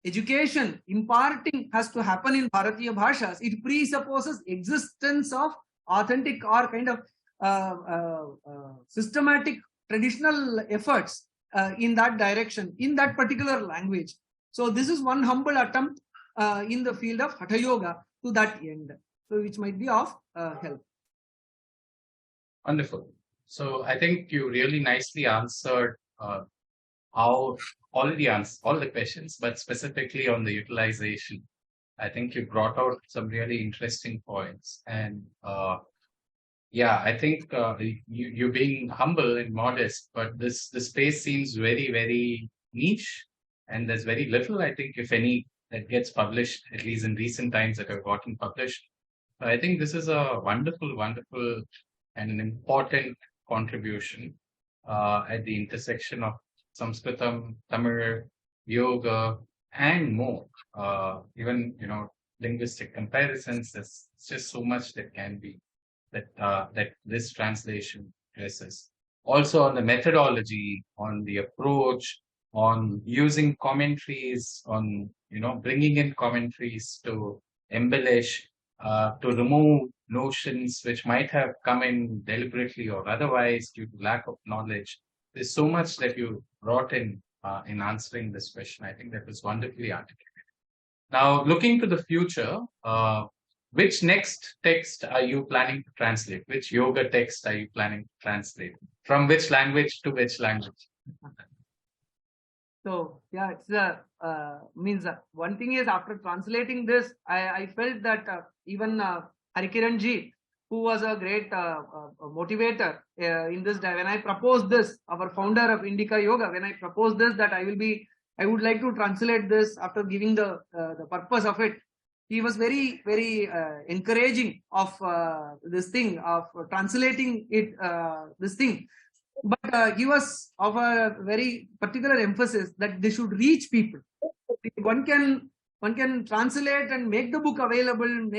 education imparting has to happen in Bharatiya Bhashas, it presupposes existence of authentic or kind of systematic traditional efforts in that direction, in that particular language. So this is one humble attempt in the field of Hatha Yoga to that end, so which might be of help. Wonderful. So I think you really nicely answered all the questions, but specifically on the utilization. I think you brought out some really interesting points. And yeah, I think you being humble and modest, but the space seems very, very niche, and there's very little, I think, if any, that gets published, at least in recent times, that have gotten published. So I think this is a wonderful, wonderful and an important contribution at the intersection of Sanskritam, Tamil, yoga, and more. Even, linguistic comparisons. There's just so much that can be that this translation addresses. Also on the methodology, on the approach, on using commentaries, on bringing in commentaries to embellish, to remove notions which might have come in deliberately or otherwise due to lack of knowledge. There's so much that you brought in answering this question. I think that was wonderfully articulated. Now, looking to the future, which next text are you planning to translate? Which yoga text are you planning to translate? From which language to which language? So yeah, it's means one thing is, after translating this, I felt that even Harikiran ji, who was a great motivator in this when I proposed this, our founder of Indica Yoga, when I proposed this, that I would like to translate this after giving the purpose of it. He was very, very encouraging of this thing, of translating it, this thing. But he was of a very particular emphasis that they should reach people. One can translate and make the book available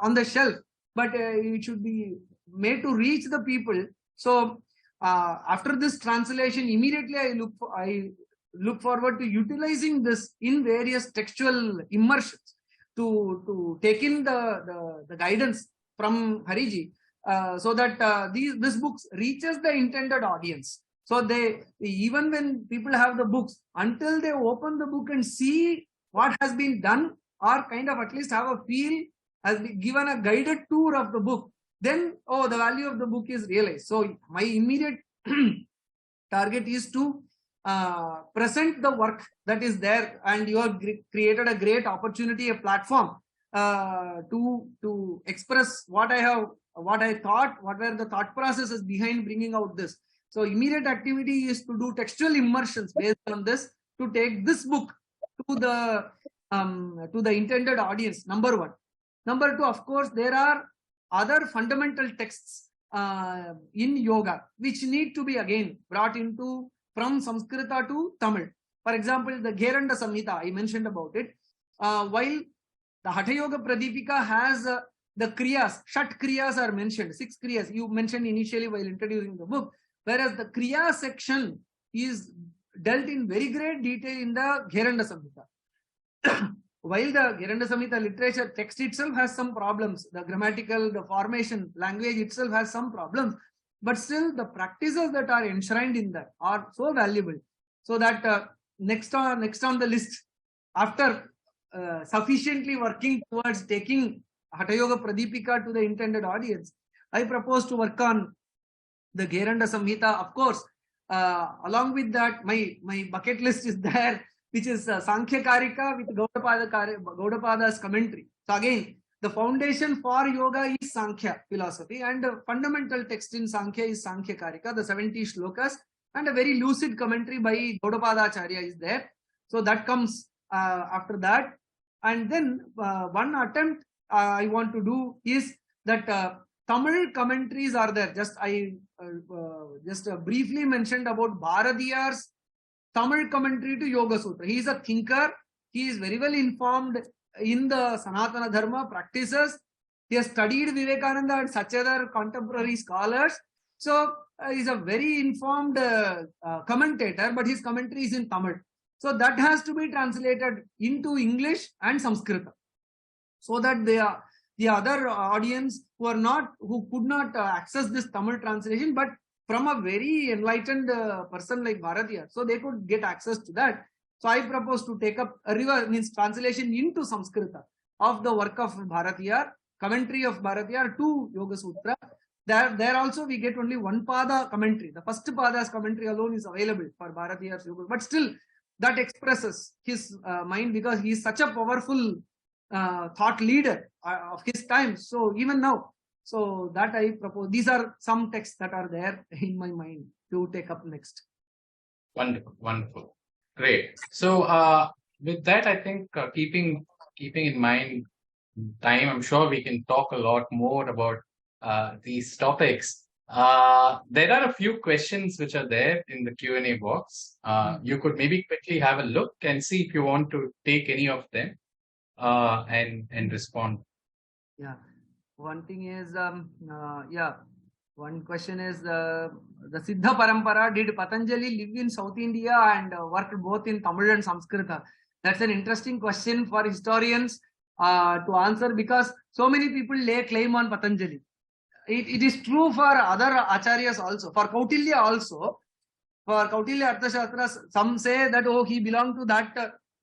on the shelf, but it should be made to reach the people. So after this translation, immediately I look forward to utilizing this in various textual immersions to take in the guidance from Hariji, so that this books reaches the intended audience. So they, even when people have the books, until they open the book and see what has been done, or kind of at least have a feel, has been given a guided tour of the book, then the value of the book is realized. So my immediate target is to present the work that is there, and you have created a great opportunity, a platform to express what I thought, what were the thought processes behind bringing out this. So immediate activity is to do textual immersions based on this, to take this book to the intended audience. Number one. Number two, of course, there are other fundamental texts in yoga which need to be again brought into from Sanskrita to Tamil. For example, the Gheranda Samhita, I mentioned about it. While the Hathayogapradeepika has the kriyas, Shat kriyas are mentioned, 6 kriyas you mentioned initially while introducing the book, whereas the kriya section is dealt in very great detail in the Gheranda Samhita. While the Gheranda Samhita literature text itself has some problems, the grammatical, the formation, language itself has some problems, but still the practices that are enshrined in that are so valuable. So that next on the list, after sufficiently working towards taking Hathayogapradeepika to the intended audience, I propose to work on the Gheranda Samhita. Of course, along with that, my bucket list is there, which is Sankhya Karika with Gaudapada's commentary. So again, the foundation for yoga is Sankhya philosophy, and the fundamental text in Sankhya is Sankhya Karika, the 70 shlokas, and a very lucid commentary by Gaudapadacharya is there. So that comes after that. And then one attempt I want to do is that Tamil commentaries are there. I briefly mentioned about Bharadiyar's Tamil commentary to Yoga Sutra. He is a thinker. He is very well informed in the Sanatana Dharma practices. He has studied Vivekananda and such other contemporary scholars. So he is a very informed commentator, but his commentary is in Tamil. So that has to be translated into English and Sanskrit, so that the other audience who could not access this Tamil translation, but from a very enlightened person like Bharatiyar, so they could get access to that. So I propose to take up a translation into Sanskrita of the work of Bharatiyar, commentary of Bharatiyar to Yoga Sutra. There also we get only one pada commentary. The first pada's commentary alone is available for Bharatiyar's Yoga, but still that expresses his mind, because he is such a powerful thought leader of his time. So even now, so that I propose. These are some texts that are there in my mind to take up next. Wonderful. Great. So with that, I think keeping in mind time, I'm sure we can talk a lot more about these topics. There are a few questions which are there in the Q&A box. You could maybe quickly have a look and see if you want to take any of them and respond. Yeah. One thing is, one question is the Siddha Parampara. Did Patanjali live in South India and worked both in Tamil and Sanskrita? That's an interesting question for historians to answer, because so many people lay claim on Patanjali. It is true for other acharyas also, for Kautilya also. For Kautilya Arthashastra, some say that he belonged to that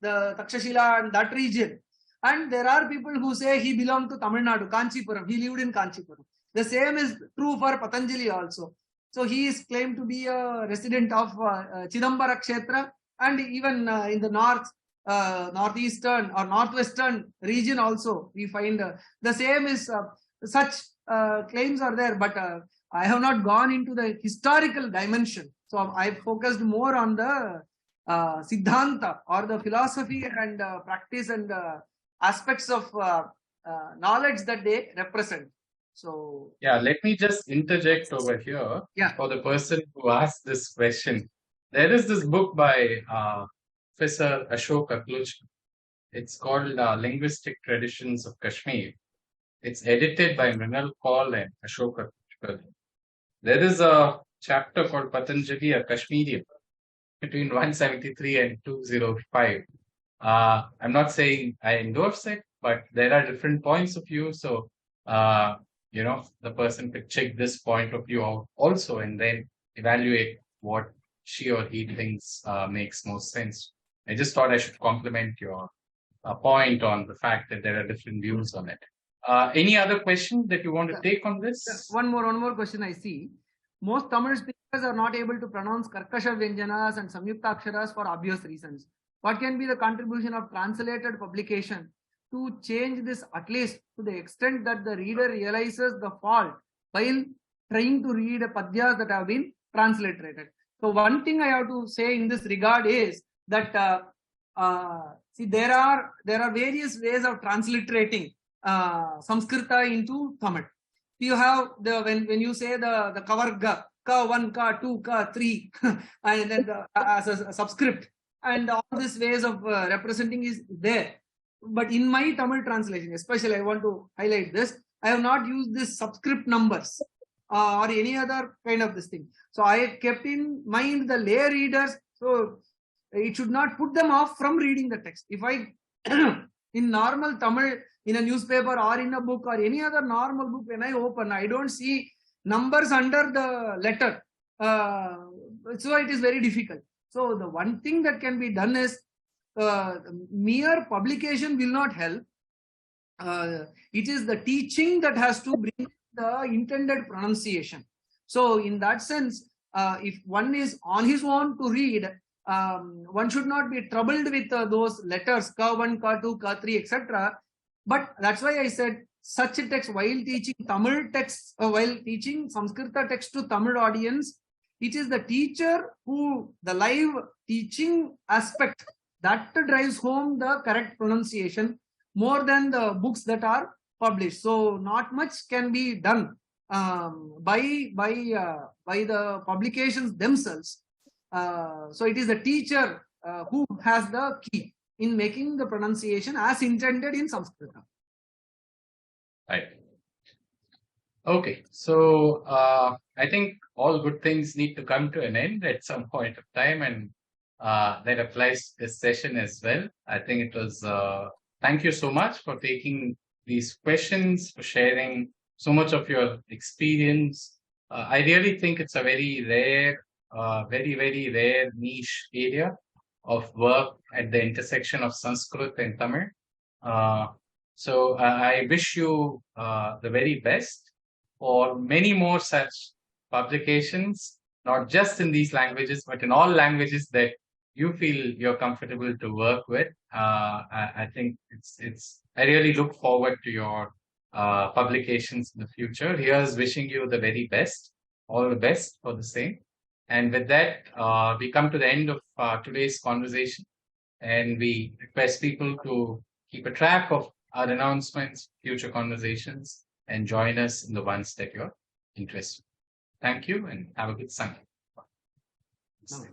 the Takshashila and that region. And there are people who say he belonged to Tamil Nadu, Kanchipuram. He lived in Kanchipuram. The same is true for Patanjali also. So he is claimed to be a resident of Chidambara Kshetra and even in the northeastern or northwestern region also, we find the same is such claims are there, but I have not gone into the historical dimension. So I focused more on the Siddhanta or the philosophy and practice and aspects of knowledge that they represent. So yeah, let me just interject over here for the person who asked this question. There is this book by Professor Ashok Akluch. It's called Linguistic Traditions of Kashmir. It's edited by Mrinal Kaul and Ashok Akluch. There is a chapter called Patanjali, a Kashmirian, between 173 and 205. I'm not saying I endorse it, but there are different points of view. So, the person could check this point of view out also and then evaluate what she or he thinks makes most sense. I just thought I should compliment your point on the fact that there are different views on it. Any other question that you want to take on this? One more question I see. Most Tamil speakers are not able to pronounce Karkasha Vyanjanas and Samyuktaksharas for obvious reasons. What can be the contribution of translated publication to change this, at least to the extent that the reader realizes the fault while trying to read padyas that have been transliterated? So one thing I have to say in this regard is that see, there are various ways of transliterating Samskrita into Tamil. You have the when you say the kavarga, ka1, ka2, ka3, and then as a subscript, and all these ways of representing is there. But in my Tamil translation, especially, I want to highlight this. I have not used this subscript numbers or any other kind of this thing. So I kept in mind the lay readers. So it should not put them off from reading the text. If I in normal Tamil, in a newspaper or in a book or any other normal book, when I open, I don't see numbers under the letter. So it is very difficult. So the one thing that can be done is mere publication will not help. It is the teaching that has to bring the intended pronunciation. So in that sense, if one is on his own to read, one should not be troubled with those letters, Ka1, Ka2, Ka3, etc. But that's why I said such a text, while teaching Tamil text, while teaching Sanskrita text to Tamil audience, it is the teacher who, the live teaching aspect, that drives home the correct pronunciation more than the books that are published. So not much can be done by the publications themselves. So it is the teacher who has the key in making the pronunciation as intended in Sanskrit. Right. Okay, so I think all good things need to come to an end at some point of time, and that applies to this session as well. I think it was, thank you so much for taking these questions, for sharing so much of your experience. I really think it's a very rare, very, very rare niche area of work at the intersection of Sanskrit and Tamil. So I wish you the very best for many more such publications, not just in these languages, but in all languages that you feel you're comfortable to work with. I think I really look forward to your publications in the future. Here's wishing you the very best, all the best for the same. And with that, we come to the end of today's conversation, and we request people to keep a track of our announcements, future conversations, and join us in the ones that you're interested in. Thank you, and have a good Sunday. No.